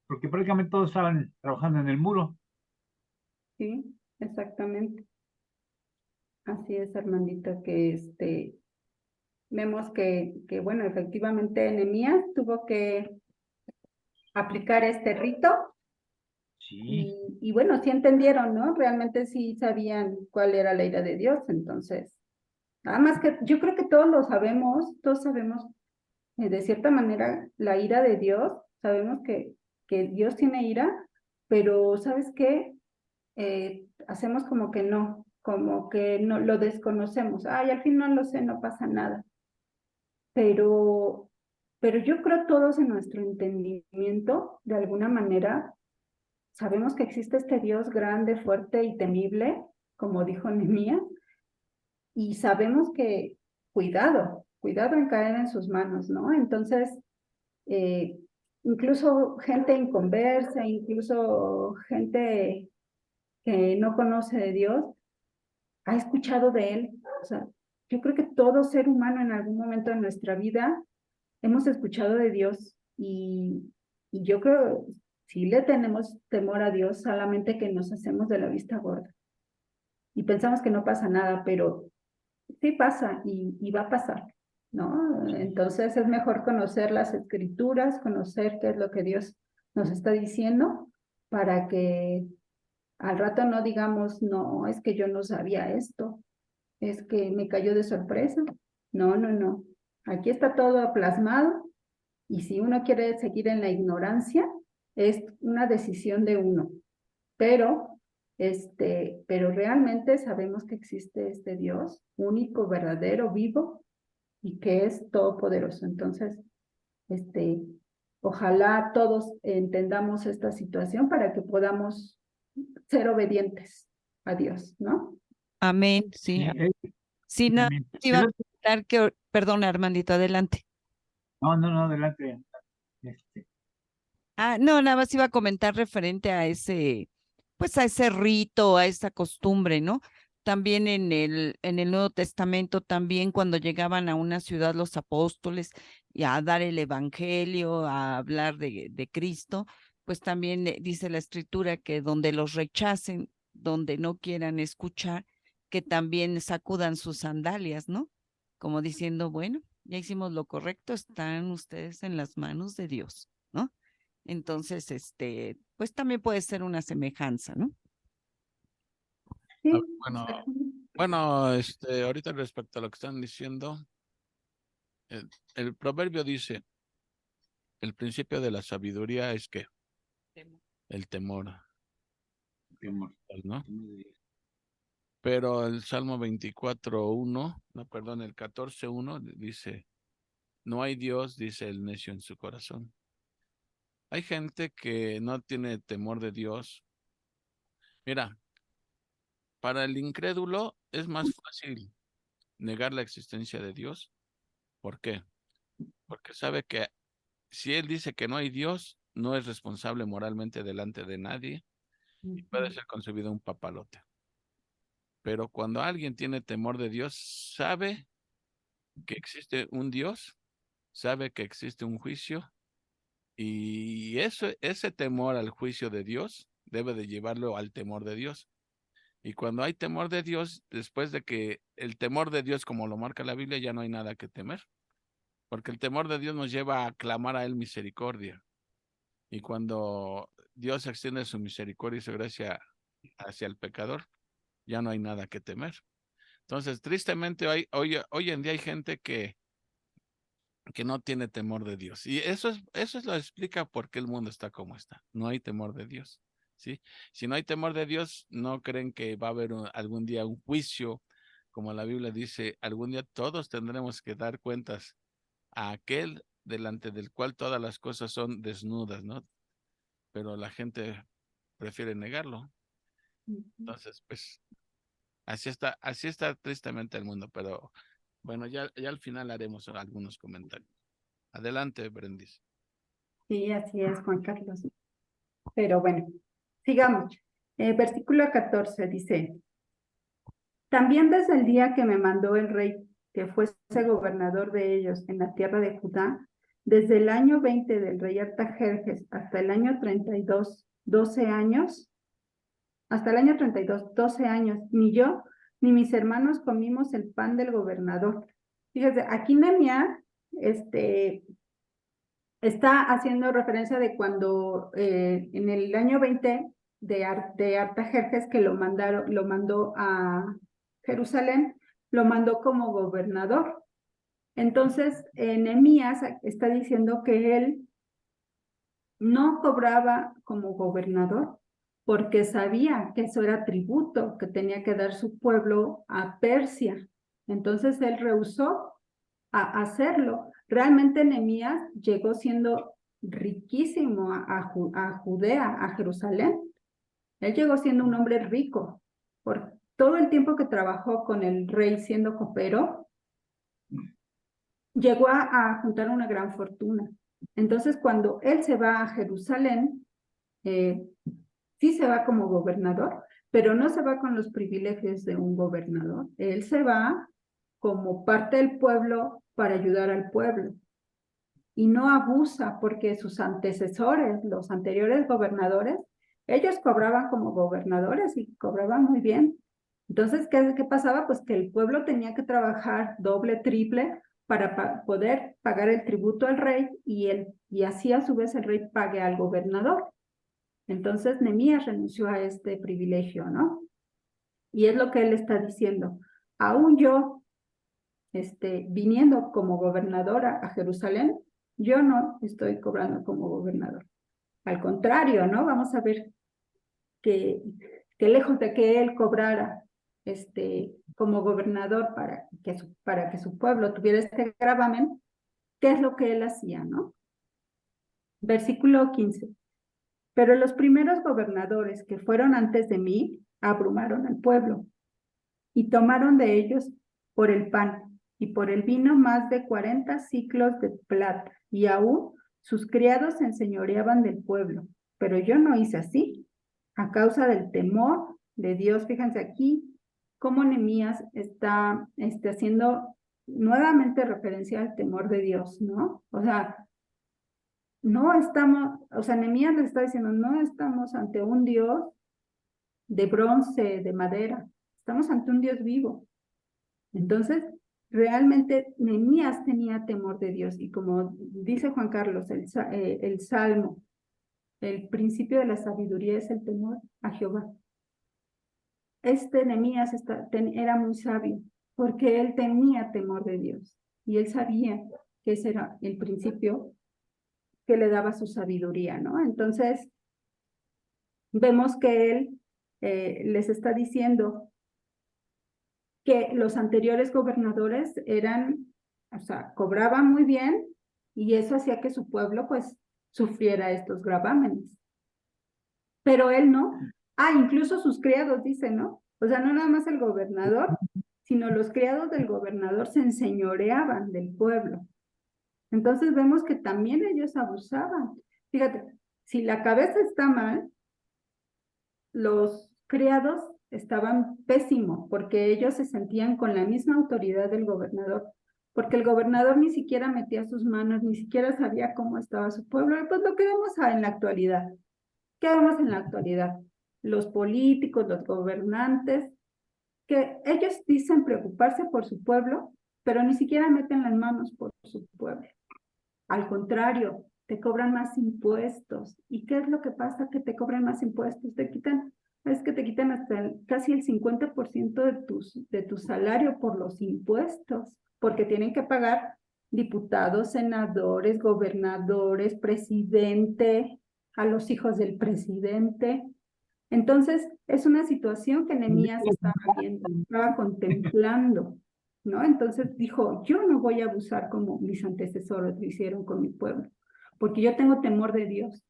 porque prácticamente todos estaban trabajando en el muro. Sí, exactamente. Así es, Armandito, que vemos que bueno, efectivamente Nehemías tuvo que aplicar este rito Sí, y bueno, sí entendieron, ¿no? Realmente sí sabían cuál era la ira de Dios, entonces, nada más que yo creo que todos sabemos de cierta manera la ira de Dios, sabemos que Dios tiene ira, pero ¿sabes qué? Hacemos como que no lo desconocemos. Ay, al fin no lo sé, no pasa nada. Pero, pero yo creo todos en nuestro entendimiento, de alguna manera, sabemos que existe este Dios grande, fuerte y temible, como dijo Nehemías, y sabemos que cuidado en caer en sus manos, ¿no? Entonces, eh, incluso gente inconversa, incluso gente que no conoce de Dios, ha escuchado de Él. O sea, yo creo que todo ser humano en algún momento de nuestra vida hemos escuchado de Dios y yo creo sí le tenemos temor a Dios, solamente que nos hacemos de la vista gorda y pensamos que no pasa nada, pero sí pasa y va a pasar, ¿no? Entonces es mejor conocer las escrituras, conocer qué es lo que Dios nos está diciendo para que al rato no digamos, no, es que yo no sabía esto, es que me cayó de sorpresa. No, no, no. Aquí está todo plasmado y si uno quiere seguir en la ignorancia, es una decisión de uno. Pero, pero realmente sabemos que existe este Dios único, verdadero, vivo y que es todopoderoso. Entonces, este, ojalá todos entendamos esta situación para que podamos ser obedientes a Dios, ¿no? Amén, sí, sí. Sí, nada, también. más iba a comentar que, perdón, Armandito, adelante. No, adelante. Este, No, nada más iba a comentar referente a ese, pues a ese rito, a esa costumbre, ¿no? También en el Nuevo Testamento, también cuando llegaban a una ciudad los apóstoles y a dar el evangelio, a hablar de Cristo, pues también dice la escritura que donde los rechacen, donde no quieran escuchar, que también sacudan sus sandalias, ¿no? Como diciendo, bueno, ya hicimos lo correcto, están ustedes en las manos de Dios, ¿no? Entonces, pues también puede ser una semejanza, ¿no? A Sí, ver, bueno, exactamente. ahorita respecto a lo que están diciendo, el proverbio dice, el principio de la sabiduría es que el temor, temor. ¿no? Pero el Salmo 24:1, no, perdón, el 14:1 dice, no hay Dios, dice el necio en su corazón. Hay gente que no tiene temor de Dios. Mira, para el incrédulo es más fácil negar la existencia de Dios. ¿Por qué? Porque sabe que si él dice que no hay Dios, no es responsable moralmente delante de nadie y puede ser concebido un papalote. Pero cuando alguien tiene temor de Dios, sabe que existe un Dios, sabe que existe un juicio y ese temor al juicio de Dios debe de llevarlo al temor de Dios. Y cuando hay temor de Dios, después de que el temor de Dios, como lo marca la Biblia, ya no hay nada que temer, porque el temor de Dios nos lleva a clamar a Él misericordia. Y cuando Dios extiende su misericordia y su gracia hacia el pecador, ya no hay nada que temer. Entonces, tristemente, hoy en día hay gente que no tiene temor de Dios. Y eso lo explica por qué el mundo está como está. No hay temor de Dios. ¿Sí? Si no hay temor de Dios, no creen que va a haber algún día un juicio, como la Biblia dice, algún día todos tendremos que dar cuentas a aquel delante del cual todas las cosas son desnudas, ¿no? Pero la gente prefiere negarlo. Entonces, pues, así está tristemente el mundo, pero bueno, ya al final haremos algunos comentarios. Adelante, Brendis. Sí, así es, Juan Carlos. Pero bueno, sigamos. Versículo 14 dice, también desde el día que me mandó el rey que fuese gobernador de ellos en la tierra de Judá, desde el año 20 del rey Artajerjes hasta el año 32, 12 años, hasta el año 32, 12 años, ni yo ni mis hermanos comimos el pan del gobernador. Fíjate, aquí Nehemías, está haciendo referencia de cuando en el año 20 de Artajerjes, que lo mandó a Jerusalén, lo mandó como gobernador. Entonces, Nehemías está diciendo que él no cobraba como gobernador porque sabía que eso era tributo que tenía que dar su pueblo a Persia. Entonces, él rehusó a hacerlo. Realmente Nehemías llegó siendo riquísimo a Judea, a Jerusalén. Él llegó siendo un hombre rico. Por todo el tiempo que trabajó con el rey siendo copero, llegó a juntar una gran fortuna. Entonces, cuando él se va a Jerusalén, sí se va como gobernador, pero no se va con los privilegios de un gobernador. Él se va como parte del pueblo para ayudar al pueblo. Y no abusa porque sus antecesores, los anteriores gobernadores, ellos cobraban como gobernadores y cobraban muy bien. Entonces, ¿qué pasaba? Pues que el pueblo tenía que trabajar doble, triple para poder pagar el tributo al rey y así a su vez el rey pague al gobernador. Entonces, Nehemías renunció a este privilegio, ¿no? Y es lo que él está diciendo. Aún yo, viniendo como gobernadora a Jerusalén, yo no estoy cobrando como gobernador. Al contrario, ¿no? Vamos a ver que lejos de que él cobrara como gobernador para que su pueblo tuviera este gravamen, ¿qué es lo que él hacía, no? Versículo 15. Pero los primeros gobernadores que fueron antes de mí abrumaron al pueblo y tomaron de ellos por el pan y por el vino más de 40 siclos de plata, y aún sus criados se enseñoreaban del pueblo. Pero yo no hice así, a causa del temor de Dios. Fíjense aquí cómo Nehemías está haciendo nuevamente referencia al temor de Dios, ¿no? O sea, no estamos, o sea, Nehemías le está diciendo, no estamos ante un Dios de bronce, de madera, estamos ante un Dios vivo. Entonces, realmente Nehemías tenía temor de Dios y como dice Juan Carlos, el Salmo, el principio de la sabiduría es el temor a Jehová. Nehemías era muy sabio porque él tenía temor de Dios y él sabía que ese era el principio que le daba su sabiduría, ¿no? Entonces, vemos que él les está diciendo que los anteriores gobernadores cobraban muy bien y eso hacía que su pueblo pues sufriera estos gravámenes. Pero él no. Incluso sus criados, dicen, ¿no? O sea, no nada más el gobernador, sino los criados del gobernador se enseñoreaban del pueblo. Entonces vemos que también ellos abusaban. Fíjate, si la cabeza está mal, los criados estaban pésimos porque ellos se sentían con la misma autoridad del gobernador, porque el gobernador ni siquiera metía sus manos, ni siquiera sabía cómo estaba su pueblo. Pues lo que vemos en la actualidad. ¿Qué vemos en la actualidad? Los políticos, los gobernantes, que ellos dicen preocuparse por su pueblo, pero ni siquiera meten las manos por su pueblo. Al contrario, te cobran más impuestos. ¿Y qué es lo que pasa? Que te cobran más impuestos. Te quitan hasta casi el 50% de tu salario por los impuestos, porque tienen que pagar diputados, senadores, gobernadores, presidente, a los hijos del presidente. Entonces, es una situación que Nehemías estaba viendo, estaba contemplando, ¿no? Entonces dijo, yo no voy a abusar como mis antecesores lo hicieron con mi pueblo, porque yo tengo temor de Dios.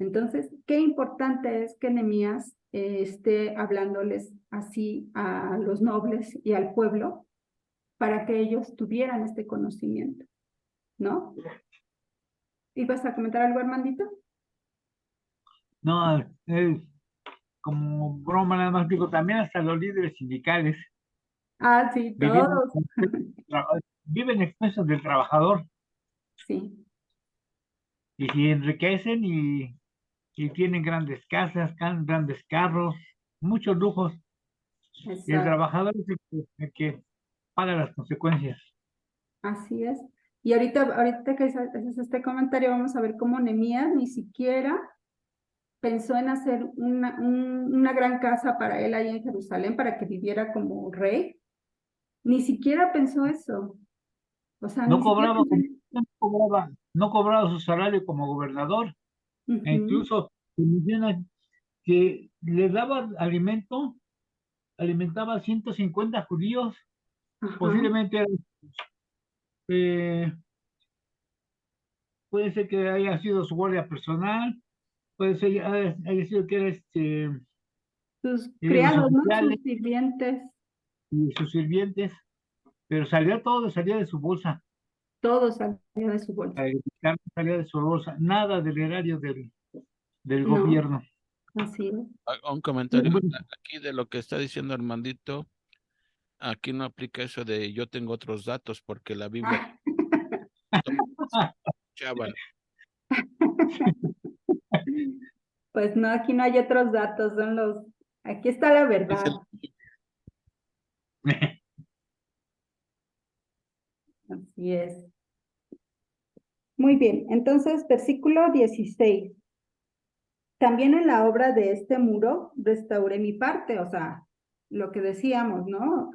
Entonces, qué importante es que Nehemías esté hablándoles así a los nobles y al pueblo para que ellos tuvieran este conocimiento, ¿no? ¿Ibas a comentar algo, Armandito? No, como broma nada más digo, también hasta los líderes sindicales Ah, sí, vivían, todos. viven expensos del trabajador Sí, y se enriquecen y tienen grandes casas, grandes carros, muchos lujos. Y el exacto. trabajador es el que paga las consecuencias. Así es. Y ahorita que haces este comentario, vamos a ver cómo Nehemías ni siquiera pensó en hacer una gran casa para él ahí en Jerusalén para que viviera como rey. Ni siquiera pensó eso. O sea, No ni siquiera cobraba, pensó en... no cobraba su salario como gobernador, e Ujú, incluso se menciona que le daba alimento, alimentaba a 150 judíos, ajá, posiblemente eh, puede ser que haya sido su guardia personal, puede ser haya sido que era sus de los criados, ¿no? oficiales Sus sirvientes, y sus sirvientes, pero salía de su bolsa, todo salía de su bolsa. salía de su bolsa, nada del erario del No, gobierno. así es. Un comentario Bueno, aquí de lo que está diciendo Armandito. Aquí no aplica eso de yo tengo otros datos porque la Biblia chaval. Pues no, aquí no hay otros datos, son los... Aquí está la Es verdad. el- Así es. Muy bien, entonces versículo 16. También en la obra de este muro restauré mi parte, o sea, lo que decíamos, ¿no?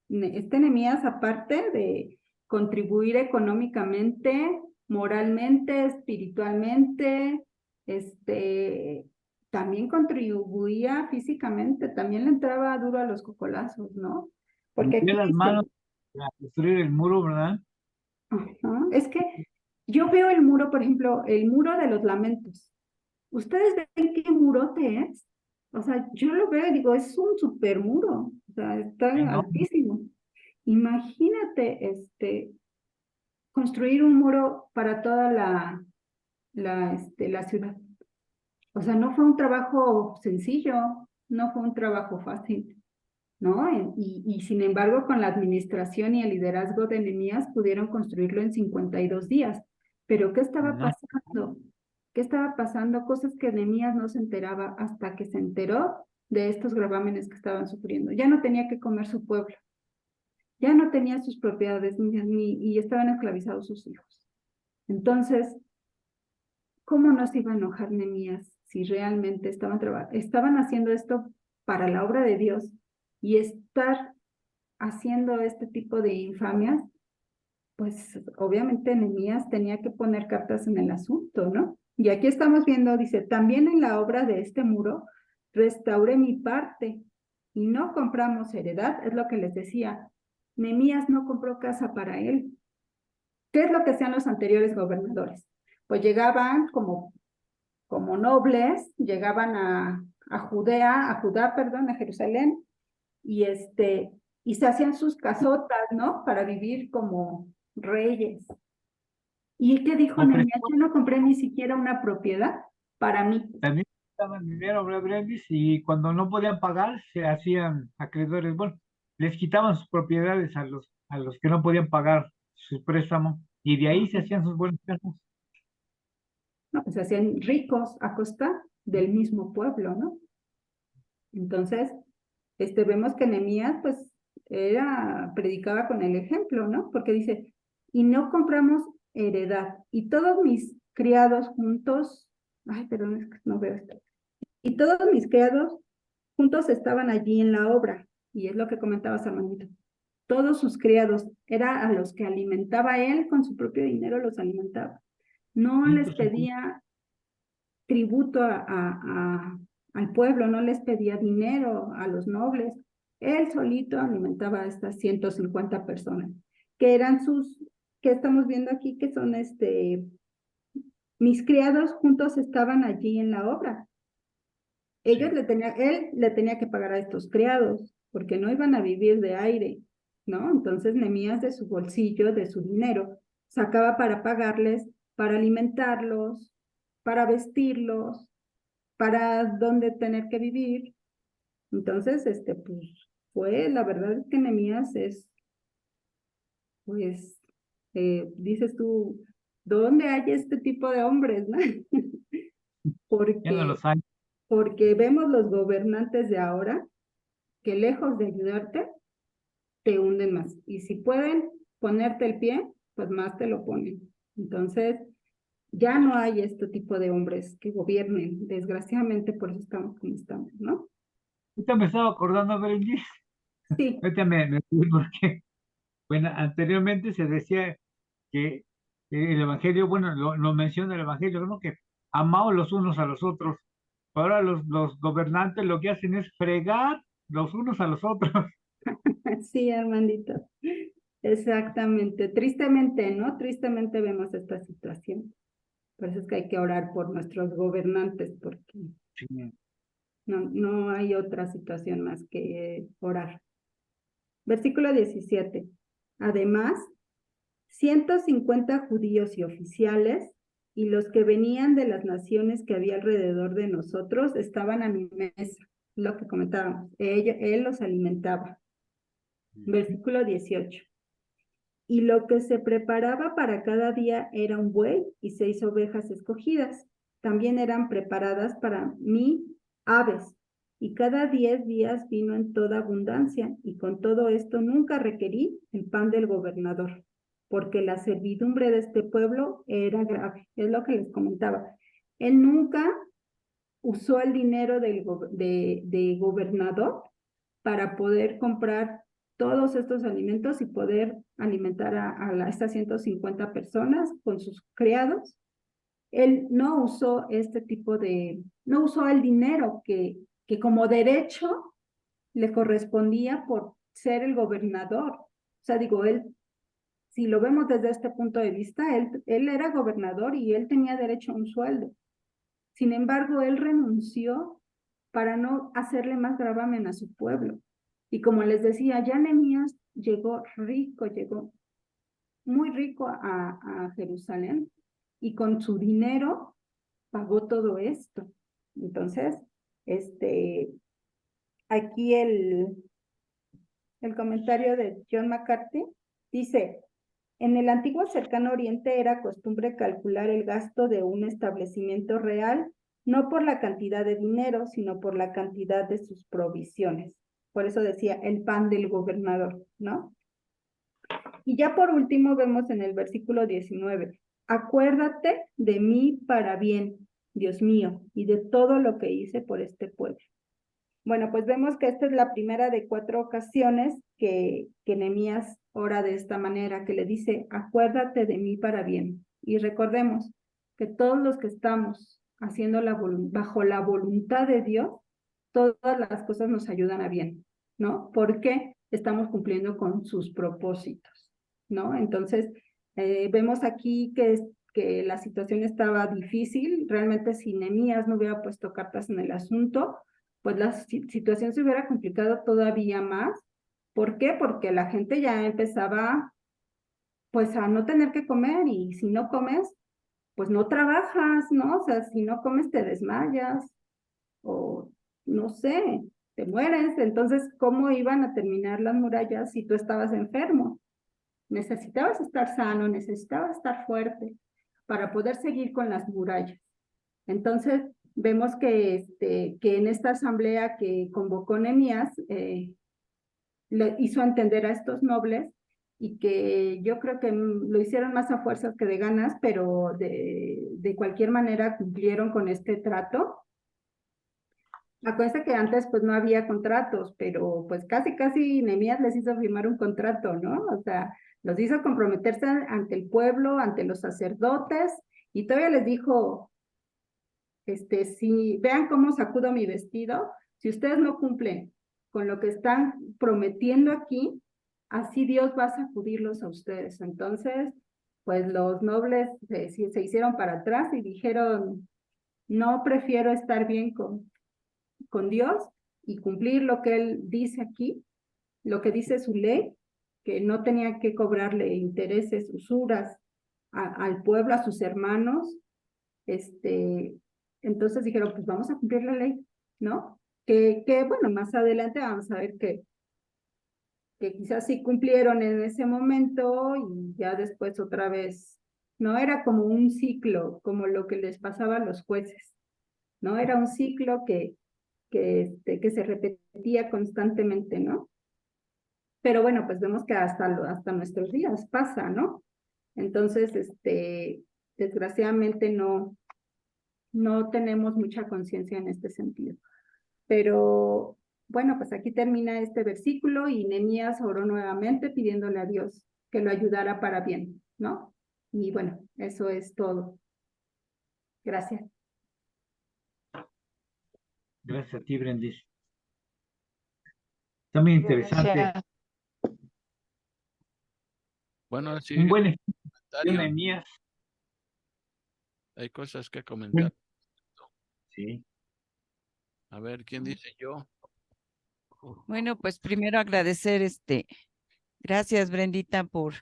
Este Nehemías, aparte de contribuir económicamente, moralmente, espiritualmente, este, también contribuía físicamente, también le entraba duro a los cocolazos, ¿no? Porque metía aquí las dice, manos para construir el muro, ¿verdad? ajá, es que yo veo el muro, por ejemplo, el muro de los lamentos. ¿Ustedes ven qué murote es? O sea, yo lo veo y digo, es un super muro, o sea, está Sí, ¿no? altísimo. Imagínate, construir un muro para toda la ciudad. O sea, no fue un trabajo sencillo, no fue un trabajo fácil, ¿no? Y sin embargo, con la administración y el liderazgo de Nehemías pudieron construirlo en 52 días. Pero ¿qué estaba No, pasando? ¿Qué estaba pasando? Cosas que Nehemías no se enteraba hasta que se enteró de estos gravámenes que estaban sufriendo. Ya no tenía que comer su pueblo, ya no tenía sus propiedades y estaban esclavizados sus hijos. Entonces, ¿cómo no se iba a enojar Nehemías si realmente estaban haciendo esto para la obra de Dios y estar haciendo este tipo de infamias? Pues obviamente Nehemías tenía que poner cartas en el asunto, ¿no? Y aquí estamos viendo, dice, también en la obra de este muro restauré mi parte y no compramos heredad, es lo que les decía. Nehemías no compró casa para él. ¿Qué es lo que hacían los anteriores gobernadores? Pues llegaban como nobles, llegaban a Judá, perdón, a Jerusalén, y y se hacían sus casotas, ¿no? Para vivir como reyes. ¿Y qué dijo o Nehemías? Yo no compré ni siquiera una propiedad para mí. también daban dinero, ¿verdad, Brandis? Y cuando no podían pagar, se hacían acreedores. Bueno, les quitaban sus propiedades a los que no podían pagar su préstamo, y de ahí se hacían sus buenas casas. No, pues se hacían ricos a costa del mismo pueblo, ¿no? Entonces, vemos que Nehemías, pues, predicaba con el ejemplo, ¿no? Porque dice, y no compramos heredad, y todos mis criados juntos, ay, perdón, es que no veo esto, y todos mis criados juntos estaban allí en la obra, y es lo que comentabas, Armandito. Todos sus criados, era a los que alimentaba él con su propio dinero, los alimentaba. No les 150. pedía tributo al pueblo, no les pedía dinero a los nobles. Él solito alimentaba a estas 150 personas, que eran que estamos viendo aquí, que son mis criados juntos estaban allí en la obra. él le tenía que pagar a estos criados, porque no iban a vivir de aire, ¿no? Entonces Nehemías de su bolsillo, de su dinero, sacaba para pagarles, para alimentarlos, para vestirlos, para dónde tener que vivir. Entonces, pues, la verdad es que Nehemías es, pues, dices tú, ¿dónde hay este tipo de hombres, no? Ya no los hay. Porque vemos los gobernantes de ahora que lejos de ayudarte, te hunden más. Y si pueden ponerte el pie, pues más te lo ponen. Entonces, ya no hay este tipo de hombres que gobiernen. Desgraciadamente, por eso estamos como estamos, ¿no? Ahorita me estaba acordando, Berenice, Sí, ahorita me fui porque, bueno, anteriormente se decía que el Evangelio, bueno, lo menciona el Evangelio, ¿no? Que amaos los unos a los otros. Ahora los gobernantes lo que hacen es fregar los unos a los otros. sí, Armandito. Exactamente. Tristemente, ¿no? Tristemente vemos esta situación. Por eso es que hay que orar por nuestros gobernantes, porque Sí. no hay otra situación más que orar. Versículo 17. Además, 150 judíos y oficiales y los que venían de las naciones que había alrededor de nosotros estaban a mi mesa, lo que comentábamos. Él los alimentaba. Versículo 18. Y lo que se preparaba para cada día era un buey y 6 ovejas escogidas. También eran preparadas para mí aves. Y cada 10 días vino en toda abundancia. Y con todo esto nunca requerí el pan del gobernador, porque la servidumbre de este pueblo era grave. Es lo que les comentaba. Él nunca usó el dinero de gobernador para poder comprar todos estos alimentos y poder alimentar a estas 150 personas con sus criados. Él no usó no usó el dinero que como derecho le correspondía por ser el gobernador. O sea, digo, si lo vemos desde este punto de vista, él era gobernador y él tenía derecho a un sueldo. Sin embargo, él renunció para no hacerle más gravamen a su pueblo. Y como les decía, ya Nehemías llegó muy rico a Jerusalén y con su dinero pagó todo esto. Entonces, aquí el comentario de John McCarthy dice, en el antiguo cercano oriente era costumbre calcular el gasto de un establecimiento real, no por la cantidad de dinero, sino por la cantidad de sus provisiones. Por eso decía el pan del gobernador, ¿no? Y ya por último vemos en el versículo 19, acuérdate de mí para bien, Dios mío, y de todo lo que hice por este pueblo. Bueno, pues vemos que esta es la primera de 4 ocasiones que Nehemías ora de esta manera, que le dice, acuérdate de mí para bien. Y recordemos que todos los que estamos haciendo bajo la voluntad de Dios, todas las cosas nos ayudan a bien, ¿no? Porque estamos cumpliendo con sus propósitos, ¿no? Entonces, vemos aquí que la situación estaba difícil. Realmente si Nehemías no hubiera puesto cartas en el asunto, pues la situación se hubiera complicado todavía más. ¿Por qué? Porque la gente ya empezaba pues a no tener que comer y si no comes, pues no trabajas, ¿no? O sea, si no comes te desmayas o no sé, te mueres. Entonces, ¿cómo iban a terminar las murallas si tú estabas enfermo? Necesitabas estar sano, necesitabas estar fuerte para poder seguir con las murallas. Entonces, vemos que en esta asamblea que convocó Nehemías, le hizo entender a estos nobles y que yo creo que lo hicieron más a fuerzas que de ganas, pero de cualquier manera cumplieron con este trato. Acuérdense que antes pues no había contratos, pero pues casi Nehemías les hizo firmar un contrato, ¿no? O sea, los hizo comprometerse ante el pueblo, ante los sacerdotes, y todavía les dijo, si vean cómo sacudo mi vestido, si ustedes no cumplen con lo que están prometiendo aquí, así Dios va a sacudirlos a ustedes. Entonces, pues los nobles se hicieron para atrás y dijeron, no, prefiero estar bien con Dios y cumplir lo que Él dice aquí, lo que dice su ley, que no tenía que cobrarle intereses, usuras al pueblo, a sus hermanos. Entonces dijeron, pues vamos a cumplir la ley, ¿no? Bueno, más adelante vamos a ver que quizás sí cumplieron en ese momento y ya después otra vez, no era como un ciclo, como lo que les pasaba a los jueces, ¿no? Era un ciclo que se repetía constantemente, ¿no? Pero bueno, pues vemos que hasta nuestros días pasa, ¿no? Entonces, desgraciadamente no tenemos mucha conciencia en este sentido. Pero bueno, pues aquí termina este versículo y Nehemías oró nuevamente pidiéndole a Dios que lo ayudara para bien, ¿no? Y bueno, eso es todo. Gracias. Gracias a ti, Brendis. Está muy interesante. Gracias. Bueno, sí, Un buen ejemplo de comentario. Nehemías. Hay cosas que comentar. Sí. A ver, ¿quién dice yo? Bueno, pues primero agradecer gracias Brendita por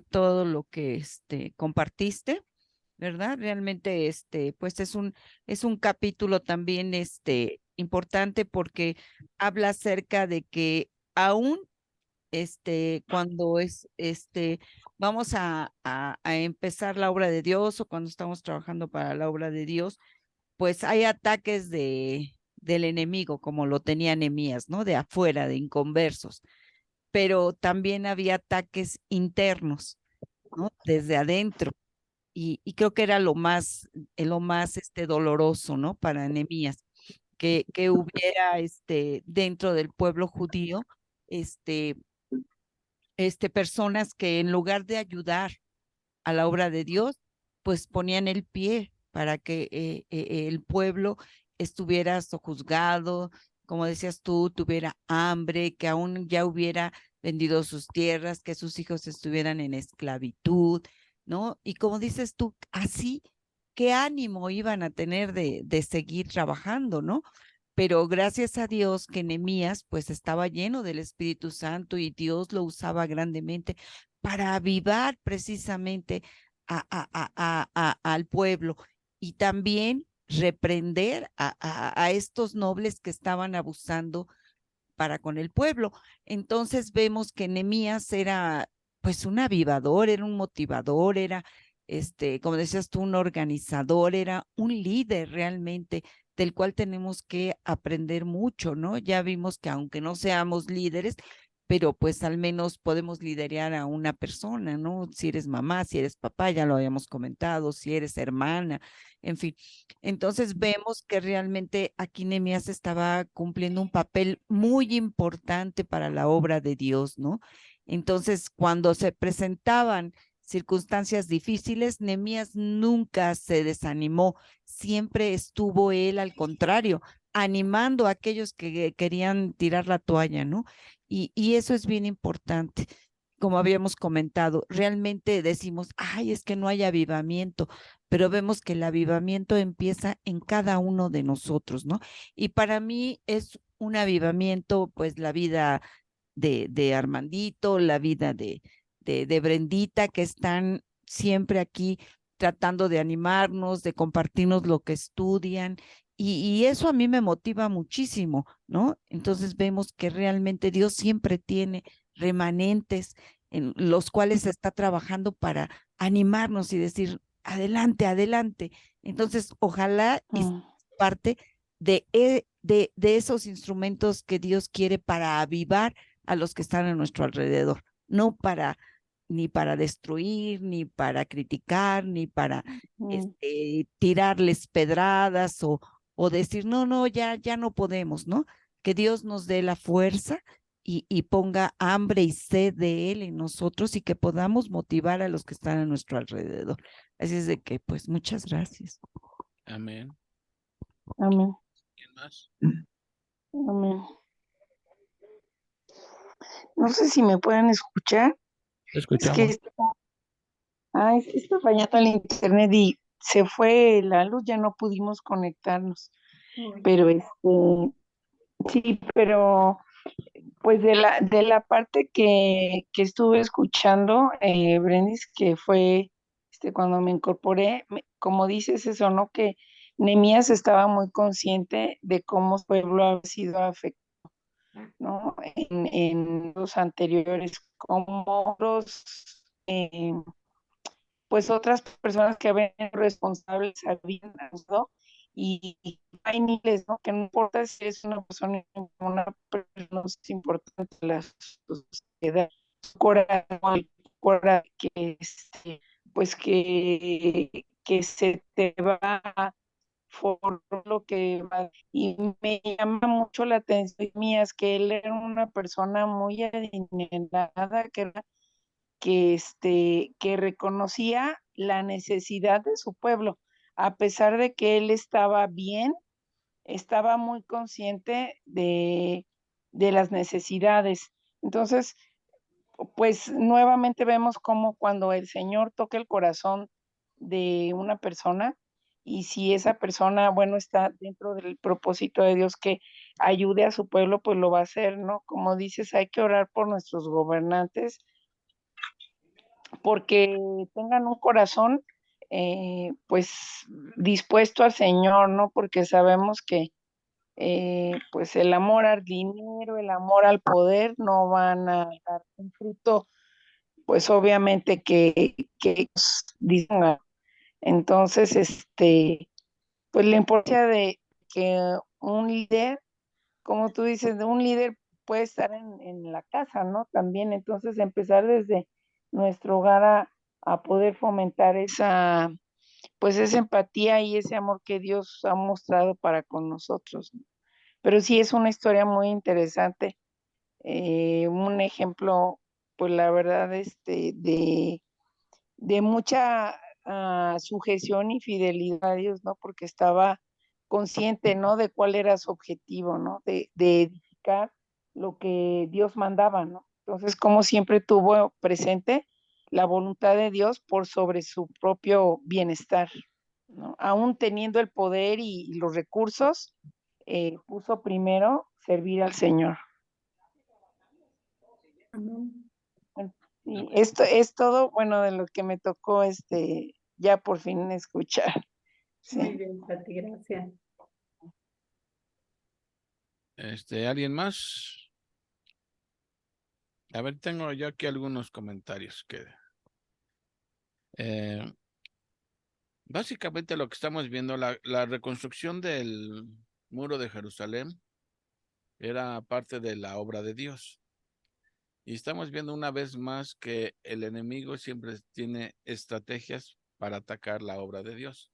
todo lo que compartiste, ¿verdad? Realmente pues es un capítulo también importante porque habla acerca de que aún cuando vamos a empezar la obra de Dios o cuando estamos trabajando para la obra de Dios, pues hay ataques del enemigo, como lo tenía Nehemías, ¿no? De afuera, de inconversos, pero también había ataques internos, ¿no? Desde adentro. Y creo que era lo más doloroso, ¿no? Para Nehemías, que hubiera dentro del pueblo judío, personas que en lugar de ayudar a la obra de Dios, pues ponían el pie para que el pueblo estuviera sojuzgado, como decías tú, tuviera hambre, que aún ya hubiera vendido sus tierras, que sus hijos estuvieran en esclavitud, ¿no? Y como dices tú, así, ¿qué ánimo iban a tener de seguir trabajando, ¿no? Pero gracias a Dios que Nehemías pues estaba lleno del Espíritu Santo y Dios lo usaba grandemente para avivar precisamente al pueblo y también reprender a estos nobles que estaban abusando para con el pueblo. Entonces vemos que Nehemías era pues un avivador, era un motivador, era como decías tú, un organizador, era un líder realmente del cual tenemos que aprender mucho, ¿no? Ya vimos que aunque no seamos líderes, pero pues al menos podemos liderar a una persona, ¿no? Si eres mamá, si eres papá, ya lo habíamos comentado, si eres hermana, en fin. Entonces vemos que realmente aquí Nehemías estaba cumpliendo un papel muy importante para la obra de Dios, ¿no? Entonces, cuando se presentaban circunstancias difíciles, Nehemías nunca se desanimó, siempre estuvo él al contrario, animando a aquellos que querían tirar la toalla, ¿no? Y eso es bien importante. Como habíamos comentado, realmente decimos, ay, es que no hay avivamiento, pero vemos que el avivamiento empieza en cada uno de nosotros, ¿no? Y para mí es un avivamiento, pues la vida de Armandito, la vida de Brendita, que están siempre aquí tratando de animarnos, de compartirnos lo que estudian, y eso a mí me motiva muchísimo, ¿no? Entonces vemos que realmente Dios siempre tiene remanentes en los cuales está trabajando para animarnos y decir, adelante, adelante. Entonces, ojalá y parte de esos instrumentos que Dios quiere para avivar a los que están a nuestro alrededor, no para ni para destruir, ni para criticar, ni para tirarles pedradas o decir, no, no, ya no podemos, ¿no? Que Dios nos dé la fuerza y ponga hambre y sed de Él en nosotros y que podamos motivar a los que están a nuestro alrededor. Así es de que, pues, muchas gracias. Amén. Amén. ¿Quién más? Amén. No sé si me pueden escuchar. Escuchamos. Es que está fallando el internet y se fue la luz, ya no pudimos conectarnos. pero sí, pero pues de la parte que estuve escuchando, Brendis, que fue cuando me incorporé, como dices eso, ¿no? Que Nehemías estaba muy consciente de cómo su pueblo había sido afectado, ¿no? En los anteriores, como otros, pues otras personas que habían sido responsables habían ayudado y hay miles, ¿no? Que no importa si es una persona importante de la sociedad, corazón, el corazón que, pues que se te va por lo que va. Y me llama mucho la atención mías que él era una persona muy adinerada, que reconocía la necesidad de su pueblo, a pesar de que él estaba bien, estaba muy consciente de las necesidades. Entonces, pues nuevamente vemos cómo cuando el Señor toca el corazón de una persona y si esa persona, bueno, está dentro del propósito de Dios que ayude a su pueblo, pues lo va a hacer, ¿no? Como dices, hay que orar por nuestros gobernantes porque tengan un corazón pues dispuesto al Señor, ¿no? Porque sabemos que pues el amor al dinero, el amor al poder no van a dar un fruto, pues obviamente que dicen. Entonces, pues la importancia de que un líder, como tú dices, de un líder puede estar en la casa, ¿no? También, entonces empezar desde nuestro hogar a poder fomentar esa, pues esa empatía y ese amor que Dios ha mostrado para con nosotros, ¿no? Pero sí es una historia muy interesante, un ejemplo, pues la verdad, de mucha sujeción y fidelidad a Dios, ¿no? Porque estaba consciente, ¿no? De cuál era su objetivo, ¿no? De edificar lo que Dios mandaba, ¿no? Entonces, como siempre tuvo presente la voluntad de Dios por sobre su propio bienestar, ¿no? Aún teniendo el poder y los recursos, puso primero servir al Señor. Amén. Y esto es todo, bueno, de lo que me tocó ya por fin escuchar. Muy Sí. bien, Pati, gracias. ¿Alguien más? A ver, tengo yo aquí algunos comentarios que eh, básicamente lo que estamos viendo, la reconstrucción del muro de Jerusalén era parte de la obra de Dios. Y estamos viendo una vez más que el enemigo siempre tiene estrategias para atacar la obra de Dios.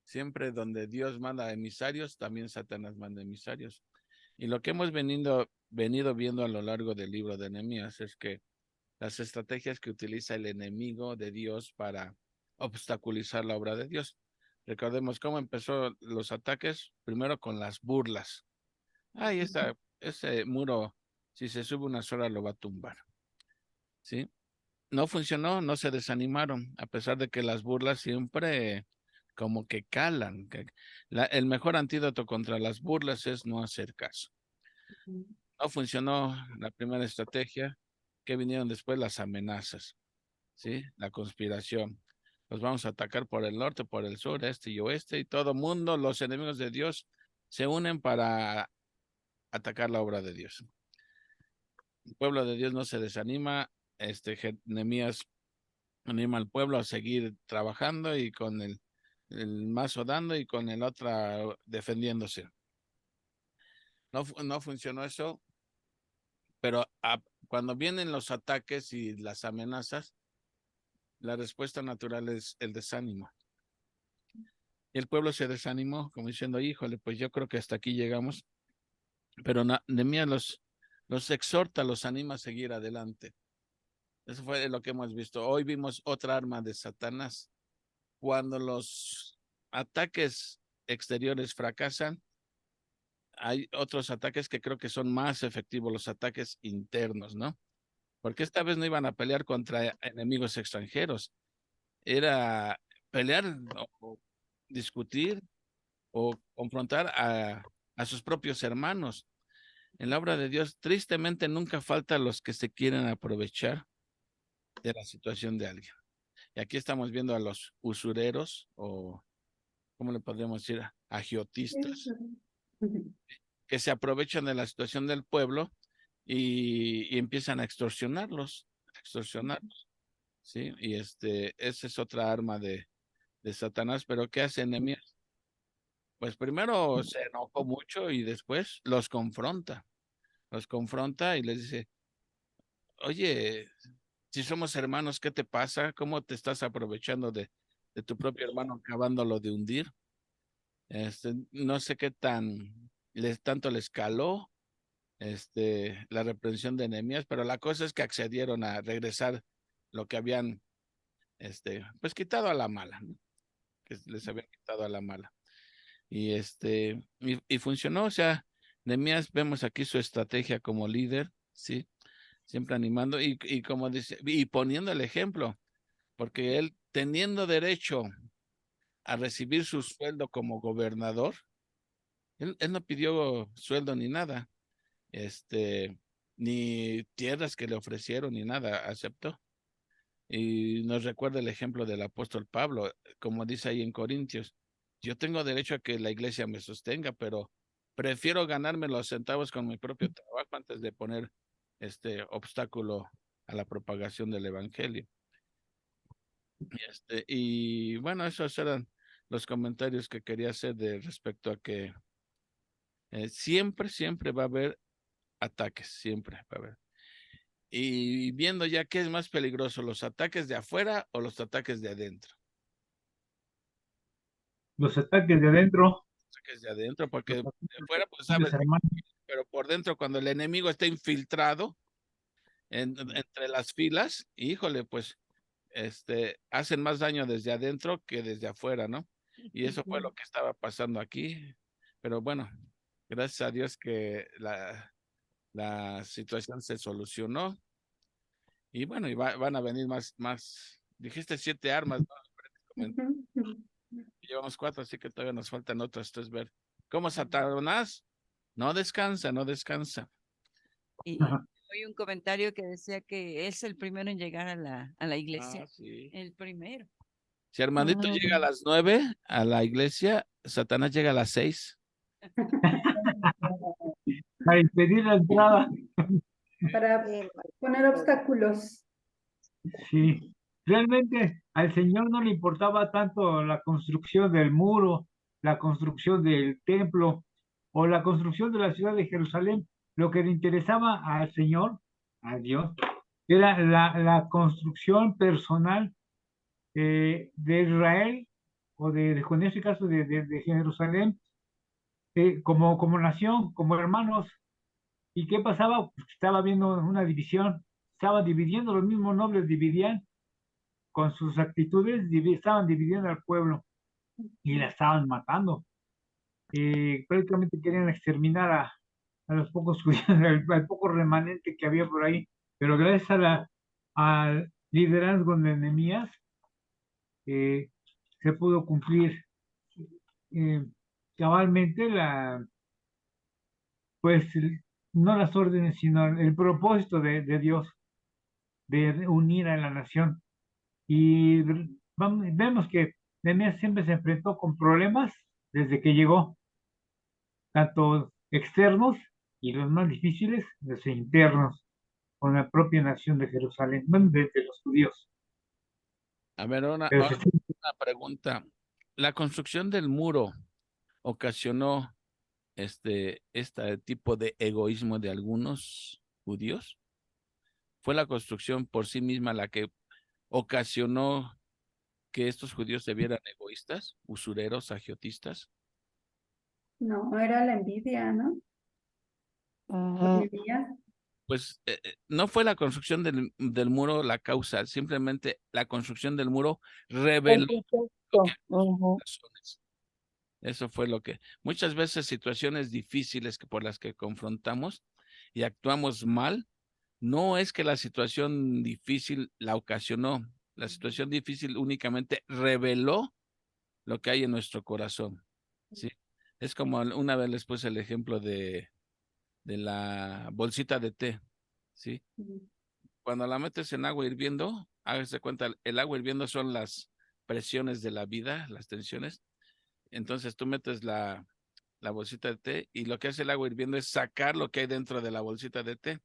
Siempre donde Dios manda emisarios, también Satanás manda emisarios. Y lo que hemos venido viendo a lo largo del libro de Nehemías es que las estrategias que utiliza el enemigo de Dios para obstaculizar la obra de Dios. Recordemos cómo empezó los ataques, primero con las burlas. Ay, ese muro, si se sube una sola, lo va a tumbar. ¿Sí? No funcionó, no se desanimaron, a pesar de que las burlas siempre como que calan. El mejor antídoto contra las burlas es no hacer caso. No funcionó la primera estrategia, que vinieron después las amenazas, ¿sí? La conspiración. Los vamos a atacar por el norte, por el sur, este y oeste, y todo mundo, los enemigos de Dios, se unen para atacar la obra de Dios. El pueblo de Dios no se desanima, Nehemías anima al pueblo a seguir trabajando y con el mazo dando y con el otro defendiéndose. No funcionó eso, pero cuando vienen los ataques y las amenazas, la respuesta natural es el desánimo. Y el pueblo se desanimó, como diciendo, híjole, pues yo creo que hasta aquí llegamos. Pero Nehemías los exhorta, los anima a seguir adelante. Eso fue lo que hemos visto. Hoy vimos otra arma de Satanás. Cuando los ataques exteriores fracasan, hay otros ataques que creo que son más efectivos, los ataques internos, ¿no? Porque esta vez no iban a pelear contra enemigos extranjeros, era pelear o discutir o confrontar a sus propios hermanos. En la obra de Dios, tristemente, nunca falta los que se quieren aprovechar de la situación de alguien. Y aquí estamos viendo a los usureros, o, ¿cómo le podríamos decir? Agiotistas, que se aprovechan de la situación del pueblo y empiezan a extorsionarlos, ¿sí? Y esa es otra arma de Satanás, pero ¿qué hace Nehemías? Pues primero se enojó mucho y después los confronta y les dice, oye, si somos hermanos, ¿qué te pasa? ¿Cómo te estás aprovechando de tu propio hermano, acabándolo de hundir? No sé qué tanto les caló la reprensión de Nehemías, pero la cosa es que accedieron a regresar lo que habían, pues quitado a la mala, ¿no? Que les habían quitado a la mala. Y funcionó, o sea, Nehemías, vemos aquí su estrategia como líder, ¿sí? Siempre animando y como dice, y poniendo el ejemplo, porque él teniendo derecho a recibir su sueldo como gobernador, él no pidió sueldo ni nada, ni tierras que le ofrecieron ni nada, aceptó. Y nos recuerda el ejemplo del apóstol Pablo, como dice ahí en Corintios, yo tengo derecho a que la iglesia me sostenga, pero prefiero ganarme los centavos con mi propio trabajo antes de poner este obstáculo a la propagación del evangelio. Y bueno, esos eran los comentarios que quería hacer de respecto a que siempre va a haber ataques, siempre va a haber. Y viendo ya qué es más peligroso, los ataques de afuera o los ataques de adentro. Los ataques de adentro, Ataques de adentro, porque los de ataques afuera, pues de sabes, hermanos. pero por dentro, cuando el enemigo está infiltrado entre las filas, híjole, pues hacen más daño desde adentro que desde afuera, ¿no? Y eso fue lo que estaba pasando aquí. Pero bueno, gracias a Dios que la situación se solucionó. Y bueno, van a venir más, dijiste 7 armas, ¿no? Llevamos 4, así que todavía nos faltan otras 3 ver. ¿Cómo Satanás? No descansa, no descansa. Y hay un comentario que decía que es el primero en llegar a la iglesia. Sí. El primero. Si Armandito llega a las 9 a la iglesia, Satanás llega a las 6. Para impedir la entrada. Para poner obstáculos. Sí, realmente al Señor no le importaba tanto la construcción del muro, la construcción del templo o la construcción de la ciudad de Jerusalén. Lo que le interesaba al Señor, a Dios, era la construcción personal de Israel o en este caso de Jerusalén como nación, como hermanos. ¿Y qué pasaba? Pues estaba viendo una división, estaba dividiendo, los mismos nobles dividían con sus actitudes, estaban dividiendo al pueblo y la estaban matando. Prácticamente querían exterminar a los pocos judíos, al poco remanente que había por ahí, pero gracias al liderazgo de Nehemías se pudo cumplir eh, cabalmente pues no las órdenes, sino el propósito de Dios de unir a la nación. Y vemos que Nehemías siempre se enfrentó con problemas desde que llegó, tanto externos y los más difíciles, los internos, con la propia nación de Jerusalén, bueno, de los judíos. A ver, ahora Pero una pregunta. ¿La construcción del muro ocasionó este tipo de egoísmo de algunos judíos? ¿Fue la construcción por sí misma la que ocasionó que estos judíos se vieran egoístas, usureros, agiotistas? No, era la envidia, ¿no? Envidia. Pues no fue la construcción del muro la causa, simplemente la construcción del muro reveló lo que hay en sus corazones. Eso fue lo que muchas veces situaciones difíciles por las que confrontamos y actuamos mal, no es que la situación difícil la ocasionó, la situación difícil únicamente reveló lo que hay en nuestro corazón, ¿sí? Es como una vez les puse el ejemplo de la bolsita de té, ¿sí? Cuando la metes en agua hirviendo, hágase cuenta, el agua hirviendo son las presiones de la vida, las tensiones. Entonces tú metes la bolsita de té y lo que hace el agua hirviendo es sacar lo que hay dentro de la bolsita de té.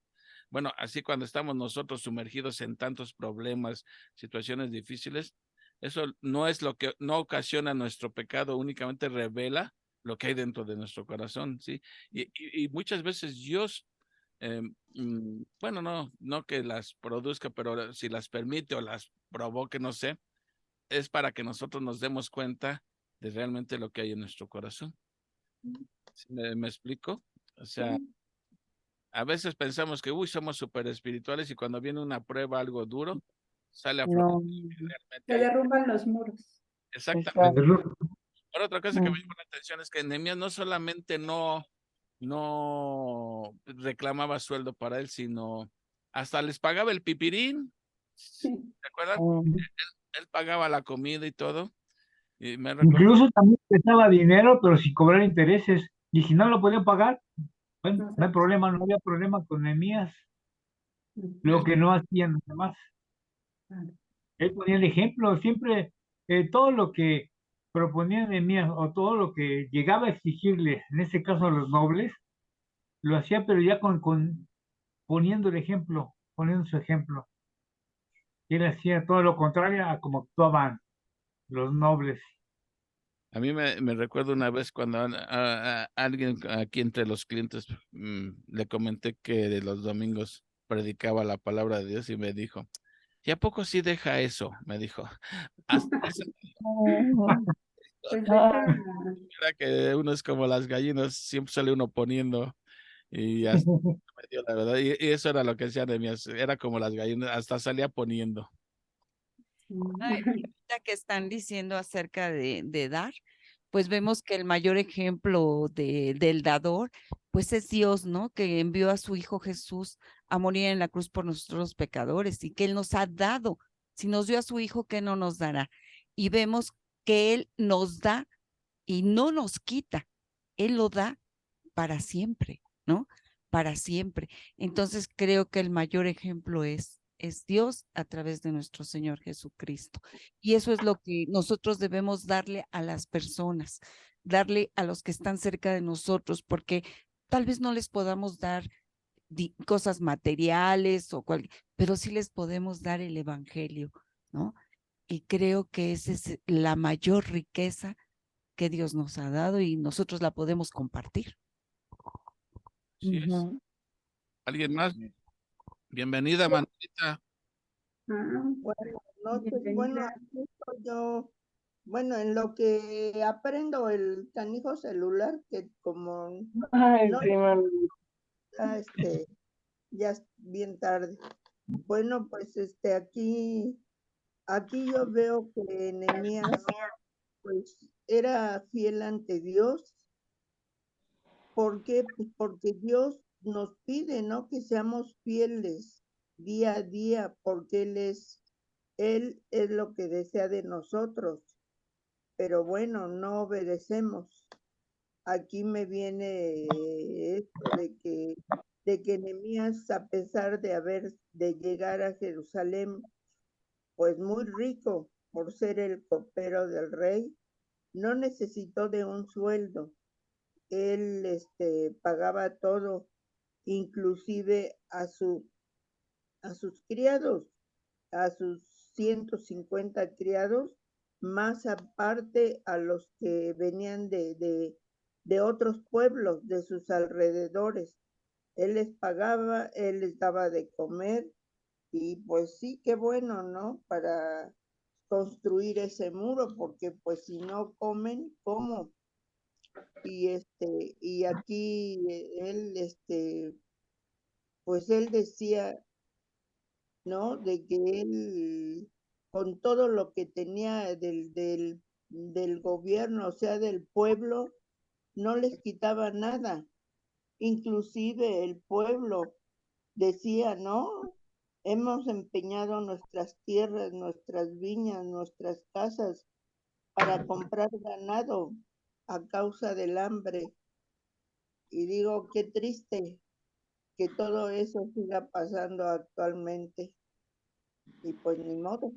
Bueno, así cuando estamos nosotros sumergidos en tantos problemas, situaciones difíciles, eso no es lo que no ocasiona nuestro pecado, únicamente revela lo que hay dentro de nuestro corazón, ¿sí? Y muchas veces Dios, bueno, no que las produzca, pero si las permite o las provoque, no sé, es para que nosotros nos demos cuenta de realmente lo que hay en nuestro corazón. ¿Sí me explico? O sea, a veces pensamos que, uy, somos súper espirituales y cuando viene una prueba, algo duro, sale a flote No, realmente Se ahí. derrumban los muros. Exactamente. exacto. Ahora, otra cosa que me llamó la atención es que Nehemías no solamente no reclamaba sueldo para él, sino hasta les pagaba el pipirín. ¿Se acuerdan? Mm, Él pagaba la comida y todo. Y me recuerdo, Incluso también prestaba dinero, pero sin cobrar intereses. Y si no lo podían pagar, bueno, No no hay sé. problema, no había problema con Nehemías, lo que no hacían los demás. Él ponía el ejemplo, siempre todo lo que proponía Nehemías o todo lo que llegaba a exigirles, en este caso a los nobles, lo hacía, pero ya poniendo el ejemplo, poniendo su ejemplo. Y él hacía todo lo contrario a como actuaban los nobles. a mí me recuerdo una vez cuando a alguien aquí entre los clientes le comenté que de los domingos predicaba la palabra de Dios y me dijo, ¿y a poco sí deja eso? Me dijo. Hasta esa mm, Pues ah, deja, era que uno es como las gallinas, siempre sale uno poniendo y hasta me dio la verdad. Y eso era lo que decía de mí, era como las gallinas, hasta salía poniendo. Ay, ahorita que están diciendo acerca de dar, pues vemos que el mayor ejemplo del dador, pues es Dios, ¿no? Que envió a su Hijo Jesús a morir en la cruz por nosotros pecadores y que Él nos ha dado. Si nos dio a su Hijo, ¿qué no nos dará? Y vemos que Él nos da y no nos quita. Él lo da para siempre, ¿no? Para siempre. Entonces creo que el mayor ejemplo es Dios a través de nuestro Señor Jesucristo. Y eso es lo que nosotros debemos darle a las personas, darle a los que están cerca de nosotros, porque tal vez no les podamos dar cosas materiales pero sí les podemos dar el evangelio, ¿no? Y creo que esa es la mayor riqueza que Dios nos ha dado y nosotros la podemos compartir. Así es. ujú. ¿Alguien más? Bienvenida, Manuelita. Buenas noches. Bueno, bienvenida. aquí estoy yo, bueno, en lo que aprendo el canijo celular, que como Ay, no sí, man. está, ya es bien tarde. Bueno, pues aquí yo veo que Nehemías, pues, era fiel ante Dios. ¿Por qué? Pues porque Dios nos pide, ¿no? Que seamos fieles día a día, porque Él es lo que desea de nosotros. Pero bueno, no obedecemos. Aquí me viene esto de que Nehemías, a pesar de llegar a Jerusalén, pues muy rico por ser el copero del rey, no necesitó de un sueldo. Él pagaba todo, inclusive a sus criados, a sus 150 criados, más aparte a los que venían de otros pueblos, de sus alrededores. Él les pagaba, él les daba de comer y pues sí, qué bueno, ¿no? Para construir ese muro, porque pues si no comen, ¿cómo? Y aquí pues él decía, ¿no? De que él, con todo lo que tenía del gobierno, o sea, del pueblo, no les quitaba nada. Inclusive el pueblo decía, ¿no? Hemos empeñado nuestras tierras, nuestras viñas, nuestras casas para comprar ganado a causa del hambre. Y digo, qué triste que todo eso siga pasando actualmente. Y pues ni modo,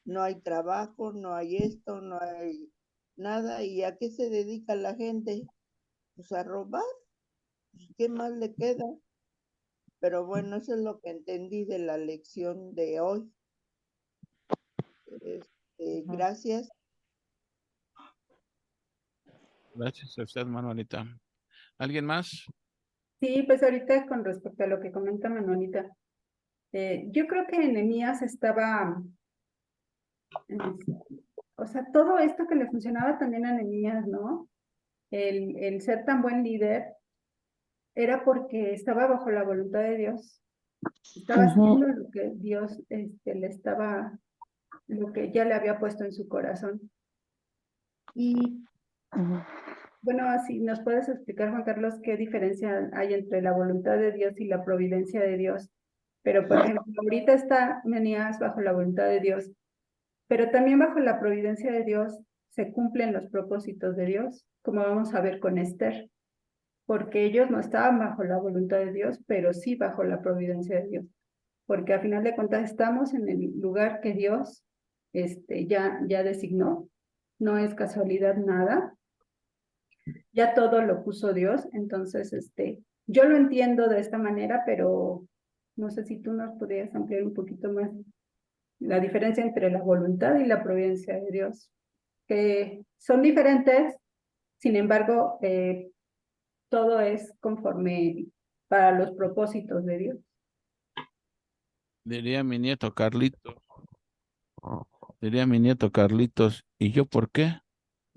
no hay trabajo, no hay esto, no hay nada. ¿Y a qué se dedica la gente? Pues a robar. Pues, ¿qué más le queda? Pero bueno, eso es lo que entendí de la lección de hoy. Gracias. Gracias a usted, Manuelita. ¿Alguien más? Sí, pues ahorita con respecto a lo que comenta Manuelita, yo creo que Nehemías estaba, o sea, todo esto que le funcionaba también a Nehemías, ¿no? El ser tan buen líder era porque estaba bajo la voluntad de Dios, estaba haciendo lo que Dios le estaba, lo que ya le había puesto en su corazón. Y bueno, si nos puedes explicar, Juan Carlos, qué diferencia hay entre la voluntad de Dios y la providencia de Dios. Pero, por ejemplo, ahorita está Nehemías bajo la voluntad de Dios, pero también bajo la providencia de Dios se cumplen los propósitos de Dios, como vamos a ver con Esther, porque ellos no estaban bajo la voluntad de Dios, pero sí bajo la providencia de Dios, porque a final de cuentas estamos en el lugar que Dios ya designó, no es casualidad nada, ya todo lo puso Dios, entonces yo lo entiendo de esta manera, pero no sé si tú nos podrías ampliar un poquito más la diferencia entre la voluntad y la providencia de Dios, que son diferentes, sin embargo, todo es conforme para los propósitos de Dios. Diría mi nieto Carlitos. Diría mi nieto Carlitos. ¿Y yo por qué?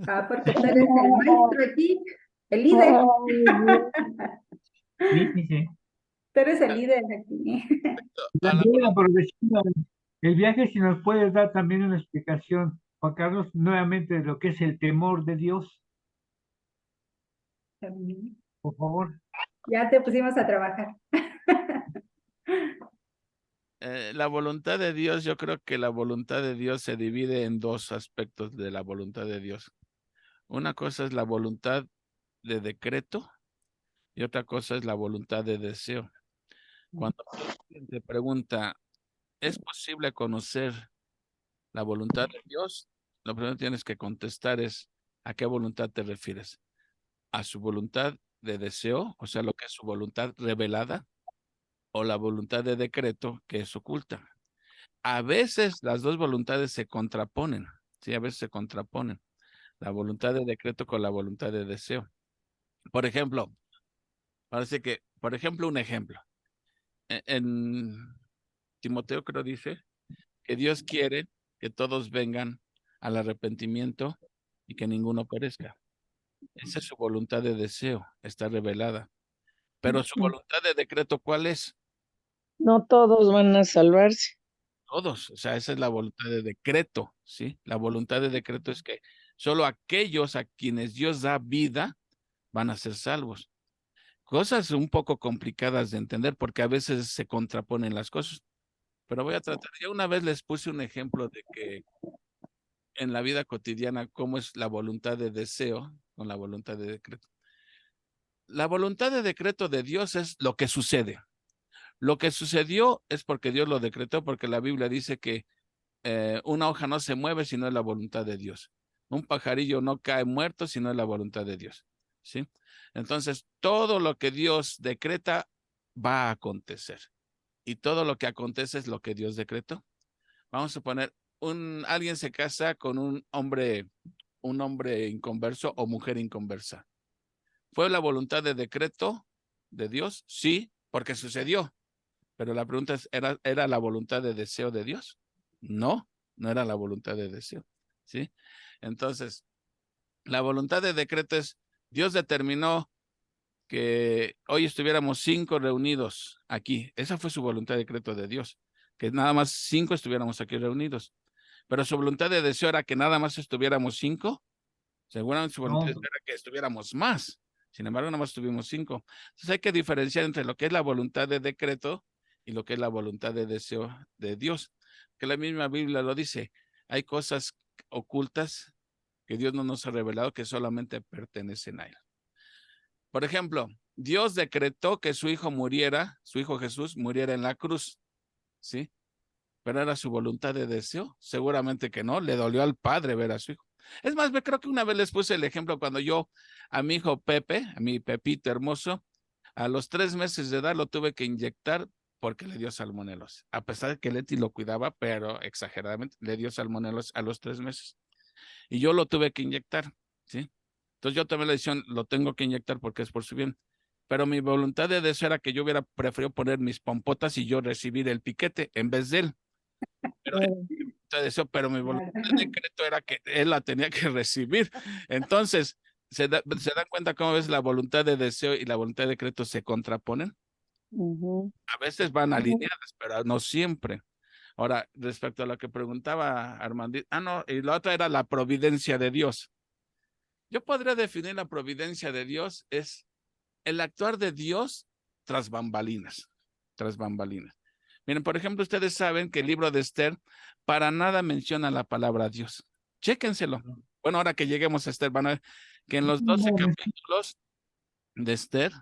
Ah, porque tú eres el maestro aquí, el líder. Sí. Tú eres el líder aquí. A la- También aprovechando el viaje, si nos puedes dar también una explicación, Juan Carlos, nuevamente de lo que es el temor de Dios, por favor. Ya te pusimos a trabajar. La voluntad de Dios, yo creo que la voluntad de Dios se divide en dos aspectos de la voluntad de Dios. Una cosa es la voluntad de decreto y otra cosa es la voluntad de deseo. Cuando alguien te pregunta, ¿es posible conocer la voluntad de Dios? Lo primero que tienes que contestar es, ¿a qué voluntad te refieres? ¿A su voluntad de deseo, o sea, lo que es su voluntad revelada, o la voluntad de decreto, que es oculta? A veces las dos voluntades se contraponen, sí, a veces se contraponen, la voluntad de decreto con la voluntad de deseo. Por ejemplo, parece que, por ejemplo, un ejemplo. En Timoteo creo dice que Dios quiere que todos vengan al arrepentimiento y que ninguno perezca. Esa es su voluntad de deseo, está revelada. Pero su voluntad de decreto, ¿cuál es? No todos van a salvarse. Todos, o sea, esa es la voluntad de decreto, ¿sí? La voluntad de decreto es que solo aquellos a quienes Dios da vida van a ser salvos. Cosas un poco complicadas de entender porque a veces se contraponen las cosas, pero voy a tratar. Ya una vez les puse un ejemplo de que en la vida cotidiana, cómo es la voluntad de deseo con la voluntad de decreto. La voluntad de decreto de Dios es lo que sucede. Lo que sucedió es porque Dios lo decretó, porque la Biblia dice que una hoja no se mueve si no es la voluntad de Dios. Un pajarillo no cae muerto si no es la voluntad de Dios. ¿Sí? Entonces, todo lo que Dios decreta va a acontecer. Y todo lo que acontece es lo que Dios decretó. Vamos a poner, alguien se casa con un hombre inconverso o mujer inconversa. ¿Fue la voluntad de decreto de Dios? Sí, porque sucedió. Pero la pregunta es, ¿era la voluntad de deseo de Dios? No, no era la voluntad de deseo. ¿Sí? Entonces, la voluntad de decreto es, Dios determinó que hoy estuviéramos 5 reunidos aquí. Esa fue su voluntad de decreto de Dios, que nada más 5 estuviéramos aquí reunidos. Pero su voluntad de deseo era que nada más estuviéramos 5. Seguramente su voluntad No, era que estuviéramos más. Sin embargo, nada más tuvimos 5. Entonces hay que diferenciar entre lo que es la voluntad de decreto y lo que es la voluntad de deseo de Dios. Que la misma Biblia lo dice. Hay cosas ocultas que Dios no nos ha revelado, que solamente pertenecen a Él. Por ejemplo, Dios decretó que su hijo muriera, su hijo Jesús muriera en la cruz, ¿sí? Pero era su voluntad de deseo. Seguramente que no, le dolió al padre ver a su hijo. Es más, creo que una vez les puse el ejemplo cuando yo a mi hijo Pepe, a mi Pepito hermoso, a los 3 meses de edad lo tuve que inyectar porque le dio salmonelos. A pesar de que Leti lo cuidaba, pero exageradamente, le dio salmonelos a los 3 meses. Y yo lo tuve que inyectar, ¿sí? Entonces yo tomé la decisión, lo tengo que inyectar porque es por su bien. Pero mi voluntad de deseo era que yo hubiera preferido poner mis pompotas y yo recibir el piquete en vez de él. Pero mi voluntad de decreto era que él la tenía que recibir. Entonces, ¿se dan cuenta cómo ves la voluntad de deseo y la voluntad de decreto se contraponen? A veces van alineadas, pero no siempre. Ahora, respecto a lo que preguntaba Armandito, no, y la otra era la providencia de Dios. Yo podría definir la providencia de Dios es el actuar de Dios tras bambalinas, tras bambalinas. Miren, por ejemplo, ustedes saben que el libro de Esther para nada menciona la palabra Dios. Chéquenselo. Bueno, ahora que lleguemos a Esther, van a ver que en los 12 capítulos de Esther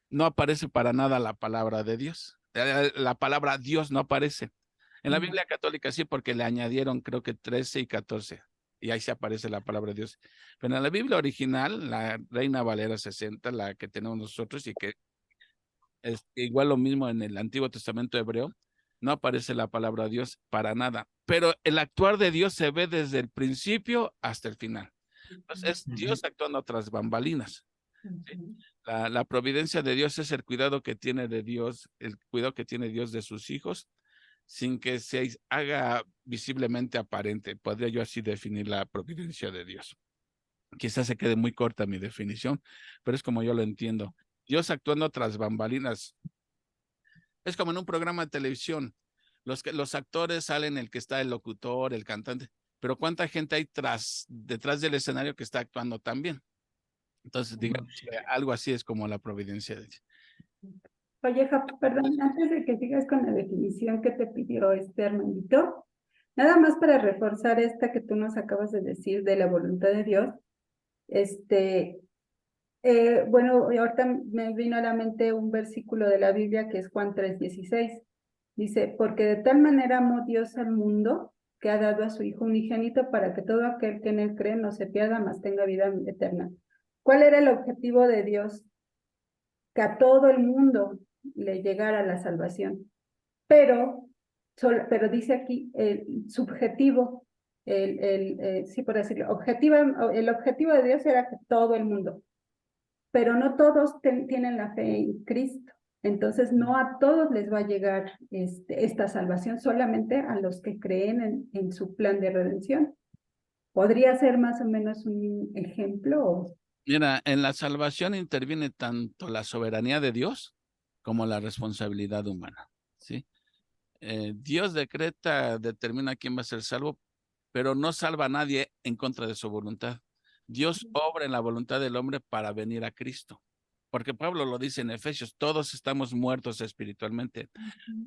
no aparece para nada la palabra de Dios. La palabra Dios no aparece. En la Biblia católica sí, porque le añadieron creo que 13 y 14. Y ahí se aparece la palabra de Dios. Pero en la Biblia original, la Reina Valera 60, la que tenemos nosotros y que es igual lo mismo en el Antiguo Testamento hebreo, no aparece la palabra Dios para nada. Pero el actuar de Dios se ve desde el principio hasta el final. Entonces es Dios actuando tras bambalinas. ¿Sí? La providencia de Dios es el cuidado que tiene de Dios, el cuidado que tiene Dios de sus hijos, sin que se haga visiblemente aparente. Podría yo así definir la providencia de Dios. Quizás se quede muy corta mi definición, pero es como yo lo entiendo. Dios actuando tras bambalinas. Es como en un programa de televisión. Los actores salen, el que está el locutor, el cantante, pero ¿cuánta gente hay detrás del escenario que está actuando también? Entonces, digamos que algo así es como la providencia de Dios. Oye, perdón, antes de que sigas con la definición que te pidió Armandito, nada más para reforzar esta que tú nos acabas de decir de la voluntad de Dios, bueno, ahorita me vino a la mente un versículo de la Biblia que es Juan 3:16. Dice, porque de tal manera amó Dios al mundo que ha dado a su Hijo unigénito para que todo aquel que en él cree no se pierda, mas tenga vida eterna. ¿Cuál era el objetivo de Dios? Que a todo el mundo le llegara la salvación. Pero dice aquí el subjetivo, sí por decirlo, el objetivo de Dios era que todo el mundo, pero no todos tienen la fe en Cristo. Entonces no a todos les va a llegar esta salvación, solamente a los que creen en su plan de redención. ¿Podría ser más o menos un ejemplo? Mira, en la salvación interviene tanto la soberanía de Dios como la responsabilidad humana, ¿sí? Dios determina quién va a ser salvo, pero no salva a nadie en contra de su voluntad. Dios obra en la voluntad del hombre para venir a Cristo. Porque Pablo lo dice en Efesios, todos estamos muertos espiritualmente.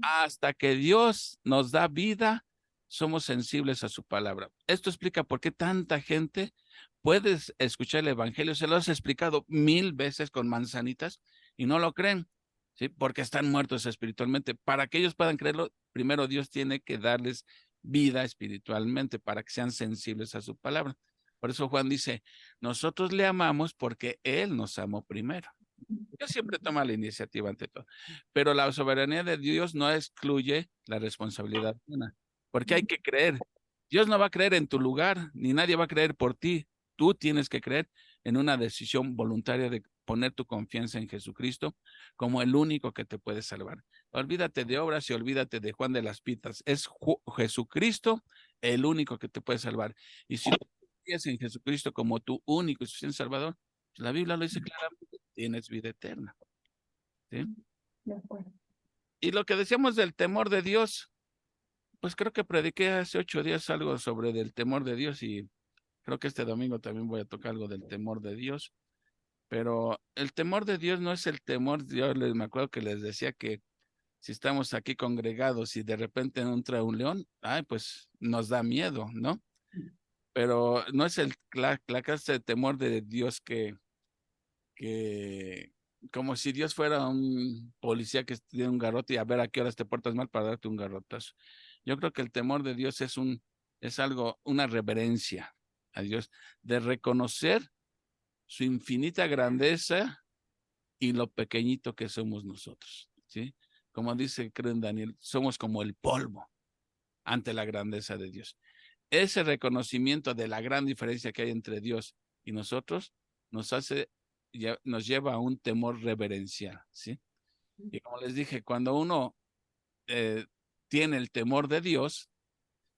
Hasta que Dios nos da vida, somos sensibles a su palabra. Esto explica por qué tanta gente puede escuchar el evangelio. Se lo has explicado 1000 veces con manzanitas y no lo creen, ¿sí? Porque están muertos espiritualmente. Para que ellos puedan creerlo, primero Dios tiene que darles vida espiritualmente para que sean sensibles a su palabra. Por eso Juan dice, nosotros le amamos porque Él nos amó primero. Dios siempre toma la iniciativa ante todo, pero la soberanía de Dios no excluye la responsabilidad humana, porque hay que creer. Dios no va a creer en tu lugar, ni nadie va a creer por ti. Tú tienes que creer en una decisión voluntaria de poner tu confianza en Jesucristo como el único que te puede salvar. Olvídate de obras y olvídate de Juan de las Pitas. Es Jesucristo el único que te puede salvar. Y si tú confías en Jesucristo como tu único y suficiente Salvador, la Biblia lo dice claramente, tienes vida eterna. ¿Sí? De acuerdo. Y lo que decíamos del temor de Dios, pues creo que prediqué hace 8 días algo sobre del temor de Dios y creo que este domingo también voy a tocar algo del temor de Dios. Pero el temor de Dios no es el temor, me acuerdo que les decía que si estamos aquí congregados y de repente entra un león, pues nos da miedo, ¿no? pero no es la clase de temor de Dios que como si Dios fuera un policía que tiene un garrote y a ver a qué horas te portas mal para darte un garrotazo. Yo creo que el temor de Dios es algo, una reverencia a Dios, de reconocer su infinita grandeza y lo pequeñito que somos nosotros, ¿sí? Como dice, creo en Daniel, somos como el polvo ante la grandeza de Dios. Ese reconocimiento de la gran diferencia que hay entre Dios y nosotros nos lleva a un temor reverencial, ¿sí? Y como les dije, cuando uno tiene el temor de Dios,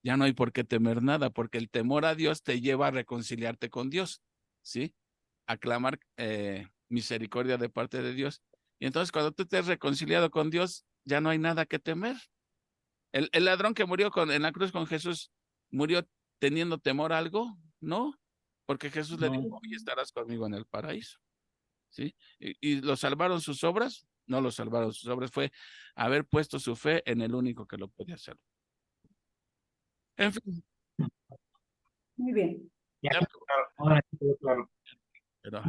ya no hay por qué temer nada, porque el temor a Dios te lleva a reconciliarte con Dios, ¿sí? A clamar misericordia de parte de Dios. Y entonces cuando tú te has reconciliado con Dios, ya no hay nada que temer. El ladrón que murió en la cruz con Jesús, ¿murió teniendo temor a algo? No, porque Jesús le dijo, y estarás conmigo en el paraíso, ¿sí? ¿Y lo salvaron sus obras? No lo salvaron sus obras, fue haber puesto su fe en el único que lo podía hacer. En fin. Muy bien. Ya, claro, ahora sí quedó claro. Pero,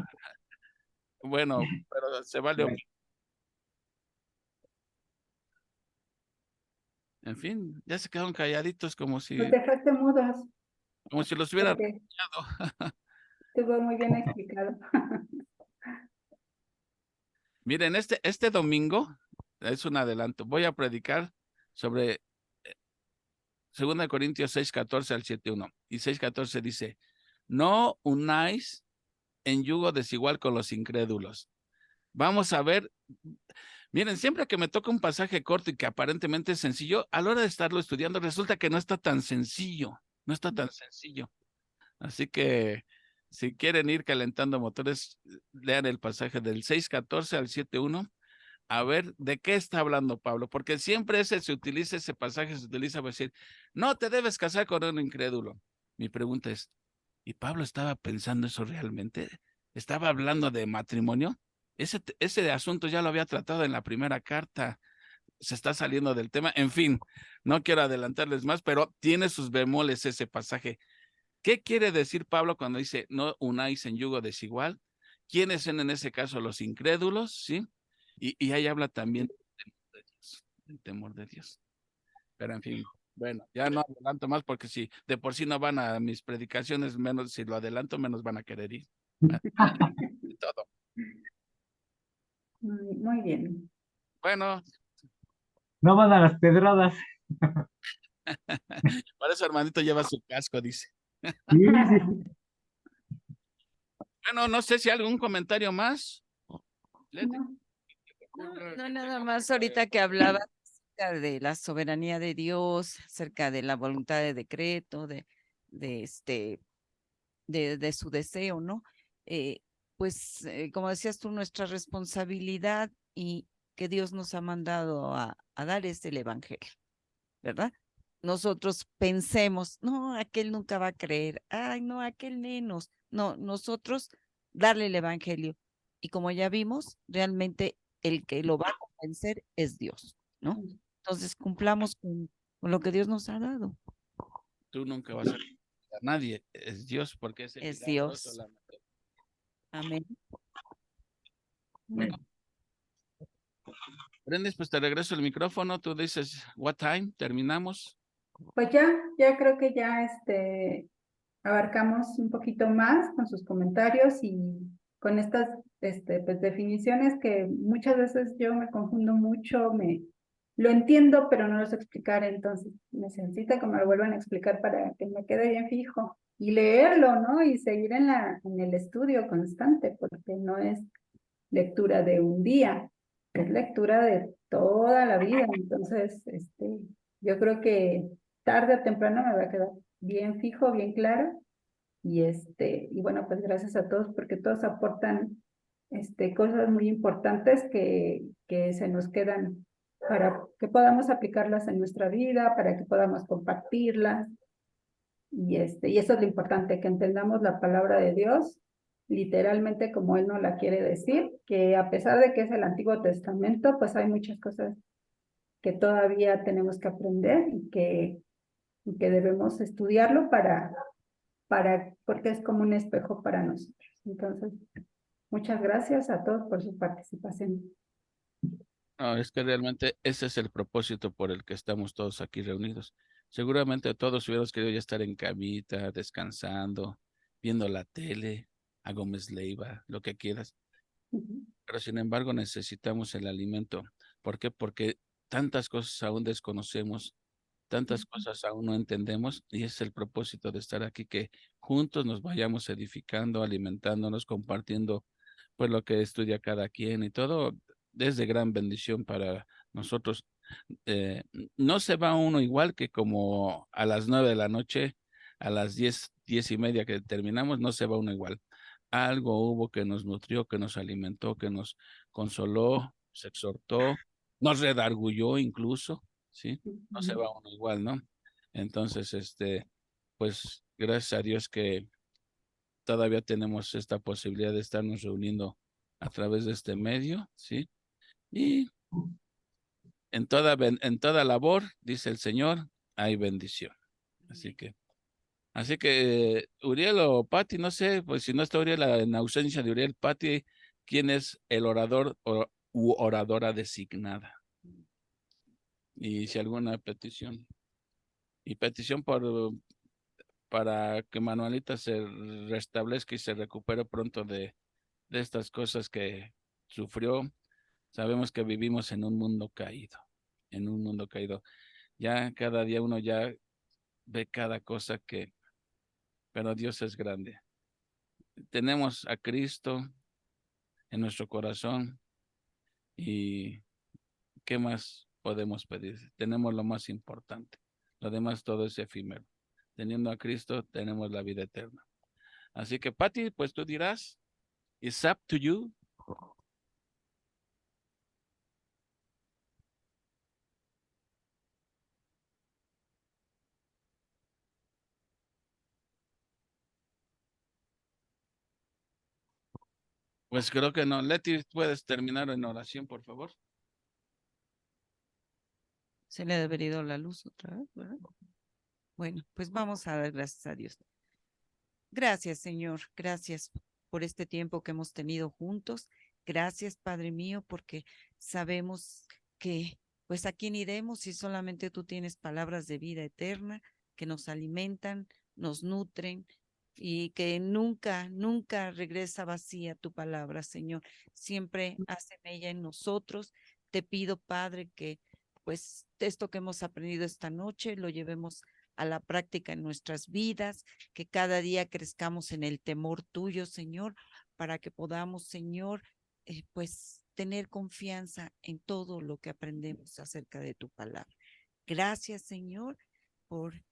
bueno, pero se vale. Bueno. En fin, ya se quedaron calladitos como si Nos dejaste mudos, los hubieran porque regañado. estuvo muy bien explicado. Miren, este domingo es un adelanto. Voy a predicar sobre 2 Corintios 6:14 al 7:1. Y 6:14 dice, no unáis en yugo desigual con los incrédulos. Vamos a ver, miren, siempre que me toca un pasaje corto y que aparentemente es sencillo, a la hora de estarlo estudiando resulta que no está tan sencillo, no está tan sencillo. Así que si quieren ir calentando motores, lean el pasaje del 6:14 al 7:1, a ver de qué está hablando Pablo, porque siempre ese pasaje se utiliza para decir, no te debes casar con un incrédulo. Mi pregunta es, ¿y Pablo estaba pensando eso realmente? ¿Estaba hablando de matrimonio? Ese asunto ya lo había tratado en la primera carta, se está saliendo del tema. En fin, no quiero adelantarles más, pero tiene sus bemoles ese pasaje. ¿Qué quiere decir Pablo cuando dice no unáis en yugo desigual? ¿Quiénes son en ese caso los incrédulos? ¿Sí? Y ahí habla también del temor de Dios. Pero en fin, bueno, ya no adelanto más porque si de por sí no van a mis predicaciones, menos si lo adelanto, menos van a querer ir. Todo. Muy bien. Bueno, No van a las pedradas. por eso hermanito lleva su casco, dice. Sí, sí. Bueno, no sé si hay algún comentario más. No, No, nada más ahorita que hablaba acerca de la soberanía de Dios, acerca de la voluntad de decreto, de de su deseo, ¿no? Pues, como decías tú, nuestra responsabilidad y que Dios nos ha mandado a dar es el evangelio, ¿verdad? Nosotros pensemos, no, aquel nunca va a creer, ay, no, aquel menos. No, nosotros darle el evangelio. Y como ya vimos, realmente el que lo va a convencer es Dios, ¿no? Entonces cumplamos con lo que Dios nos ha dado. Tú nunca vas a nadie, es Dios, porque es el Es milagro Dios. solamente. Amén. Bueno, Brendis, pues te regreso el micrófono. Tú dices, what time? ¿Terminamos? pues ya creo que ya abarcamos un poquito más con sus comentarios y con estas pues, definiciones que muchas veces yo me confundo mucho, lo entiendo, pero no lo sé explicar, entonces necesito que me lo vuelvan a explicar para que me quede bien fijo y leerlo, ¿no? Y seguir en el estudio constante, porque no es lectura de un día, es lectura de toda la vida, entonces yo creo que tarde o temprano me va a quedar bien fijo, bien claro. Y bueno, pues gracias a todos porque todos aportan cosas muy importantes que se nos quedan para que podamos aplicarlas en nuestra vida, para que podamos compartirlas. Y eso es lo importante, que entendamos la palabra de Dios literalmente como Él nos la quiere decir, que a pesar de que es el Antiguo Testamento, pues hay muchas cosas que todavía tenemos que aprender y que debemos estudiarlo porque es como un espejo para nosotros. Entonces, muchas gracias a todos por su participación. No, es que realmente ese es el propósito por el que estamos todos aquí reunidos. Seguramente todos hubiéramos querido ya estar en camita, descansando, viendo la tele, a Gómez Leiva, lo que quieras. Pero sin embargo necesitamos el alimento. ¿Por qué? Porque tantas cosas aún desconocemos, tantas cosas aún no entendemos, y es el propósito de estar aquí, que juntos nos vayamos edificando, alimentándonos, compartiendo pues lo que estudia cada quien y todo es de gran bendición para nosotros. Eh, no se va uno igual que como a las 9 de la noche, a las 10:30 que terminamos, no se va uno igual. Algo hubo que nos nutrió, que nos alimentó, que nos consoló, se exhortó, nos redargulló incluso, ¿sí? No se va uno igual, ¿no? Entonces, pues gracias a Dios que todavía tenemos esta posibilidad de estarnos reuniendo a través de este medio, ¿sí? Y en toda labor, dice el Señor, hay bendición. Así que, Uriel o Pati, no sé, pues si no está Uriel, en ausencia de Uriel, Pati, ¿quién es el orador u oradora designada? Y si alguna petición. Y petición para que Manuelita se restablezca y se recupere pronto de estas cosas que sufrió. Sabemos que vivimos en un mundo caído, en un mundo caído. Ya cada día uno ya ve cada cosa pero Dios es grande. Tenemos a Cristo en nuestro corazón y ¿qué más podemos pedir? Tenemos lo más importante. Lo demás todo es efímero. Teniendo a Cristo tenemos la vida eterna. Así que, Pati, pues tú dirás, it's up to you. Pues creo que no. Leti, ¿puedes terminar en oración, por favor? Se le ha de haber ido la luz otra vez, ¿verdad? Bueno, pues vamos a dar gracias a Dios. Gracias, Señor. Gracias por este tiempo que hemos tenido juntos. Gracias, Padre mío, porque sabemos que, pues, a quién iremos si solamente tú tienes palabras de vida eterna que nos alimentan, nos nutren y que nunca, nunca regresa vacía tu palabra, Señor. Siempre hace mella en nosotros. Te pido, Padre, que, pues, esto que hemos aprendido esta noche lo llevemos a la práctica en nuestras vidas, que cada día crezcamos en el temor tuyo, Señor, para que podamos, Señor, pues tener confianza en todo lo que aprendemos acerca de tu palabra. Gracias, Señor, por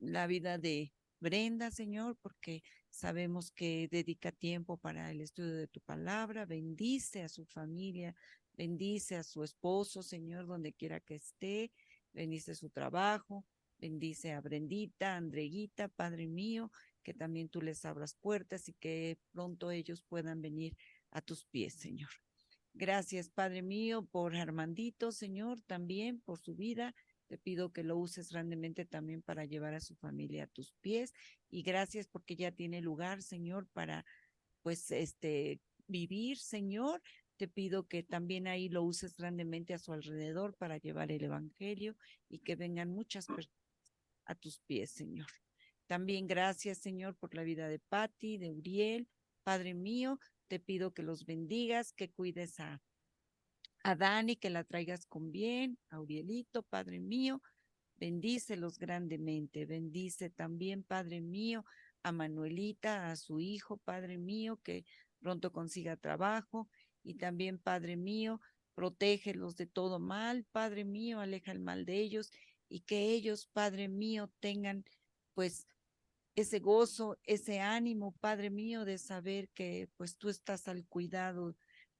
la vida de Brenda, Señor, porque sabemos que dedica tiempo para el estudio de tu palabra. Bendice a su familia, bendice a su esposo, Señor, donde quiera que esté, bendice su trabajo, bendice a Brendita, Andreguita, Padre mío, que también tú les abras puertas y que pronto ellos puedan venir a tus pies, Señor. Gracias, Padre mío, por Armandito, Señor, también por su vida. Te pido que lo uses grandemente también para llevar a su familia a tus pies. Y gracias porque ya tiene lugar, Señor, para pues vivir, Señor. Te pido que también ahí lo uses grandemente a su alrededor para llevar el evangelio y que vengan muchas personas a tus pies, Señor. También gracias, Señor, por la vida de Patti, de Uriel. Padre mío, te pido que los bendigas, que cuides a Dani, que la traigas con bien, a Urielito, Padre mío, bendícelos grandemente, bendice también, Padre mío, a Manuelita, a su hijo, Padre mío, que pronto consiga trabajo, y también, Padre mío, protégelos de todo mal, Padre mío, aleja el mal de ellos, y que ellos, Padre mío, tengan pues ese gozo, ese ánimo, Padre mío, de saber que pues tú estás al cuidado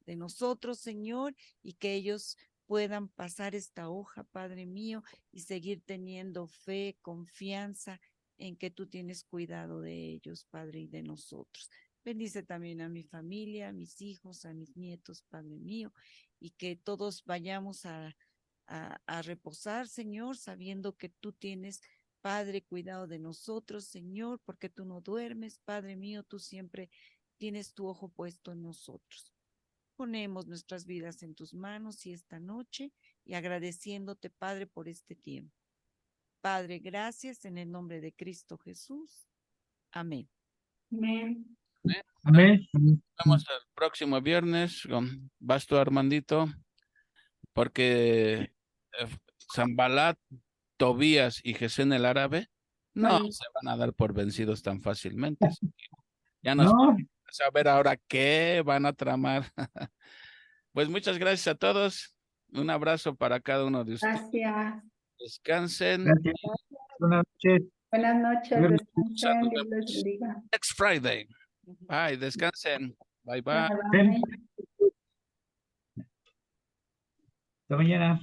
de nosotros, Señor, y que ellos puedan pasar esta hoja, Padre mío, y seguir teniendo fe, confianza en que tú tienes cuidado de ellos, Padre, y de nosotros. Bendice también a mi familia, a mis hijos, a mis nietos, Padre mío, y que todos vayamos a reposar, Señor, sabiendo que tú tienes Padre, cuidado de nosotros, Señor, porque tú no duermes. Padre mío, tú siempre tienes tu ojo puesto en nosotros. Ponemos nuestras vidas en tus manos y esta noche y agradeciéndote, Padre, por este tiempo. Padre, gracias en el nombre de Cristo Jesús. Amén. Amén. Amén. Nos vemos el próximo viernes. Vas tú, Armandito, porque Zambalat, Tobías y Gesén el árabe no Bueno. se van a dar por vencidos tan fácilmente. Ya nos No, vamos a ver ahora qué van a tramar. Pues muchas gracias a todos. Un abrazo para cada uno de ustedes. Gracias. Descansen. gracias. Buenas noches. Buenas noches. Dios les Descansen. Dios les bendiga. Next Friday. Bye. Descansen. Bye bye. Bye, bye. Hasta mañana.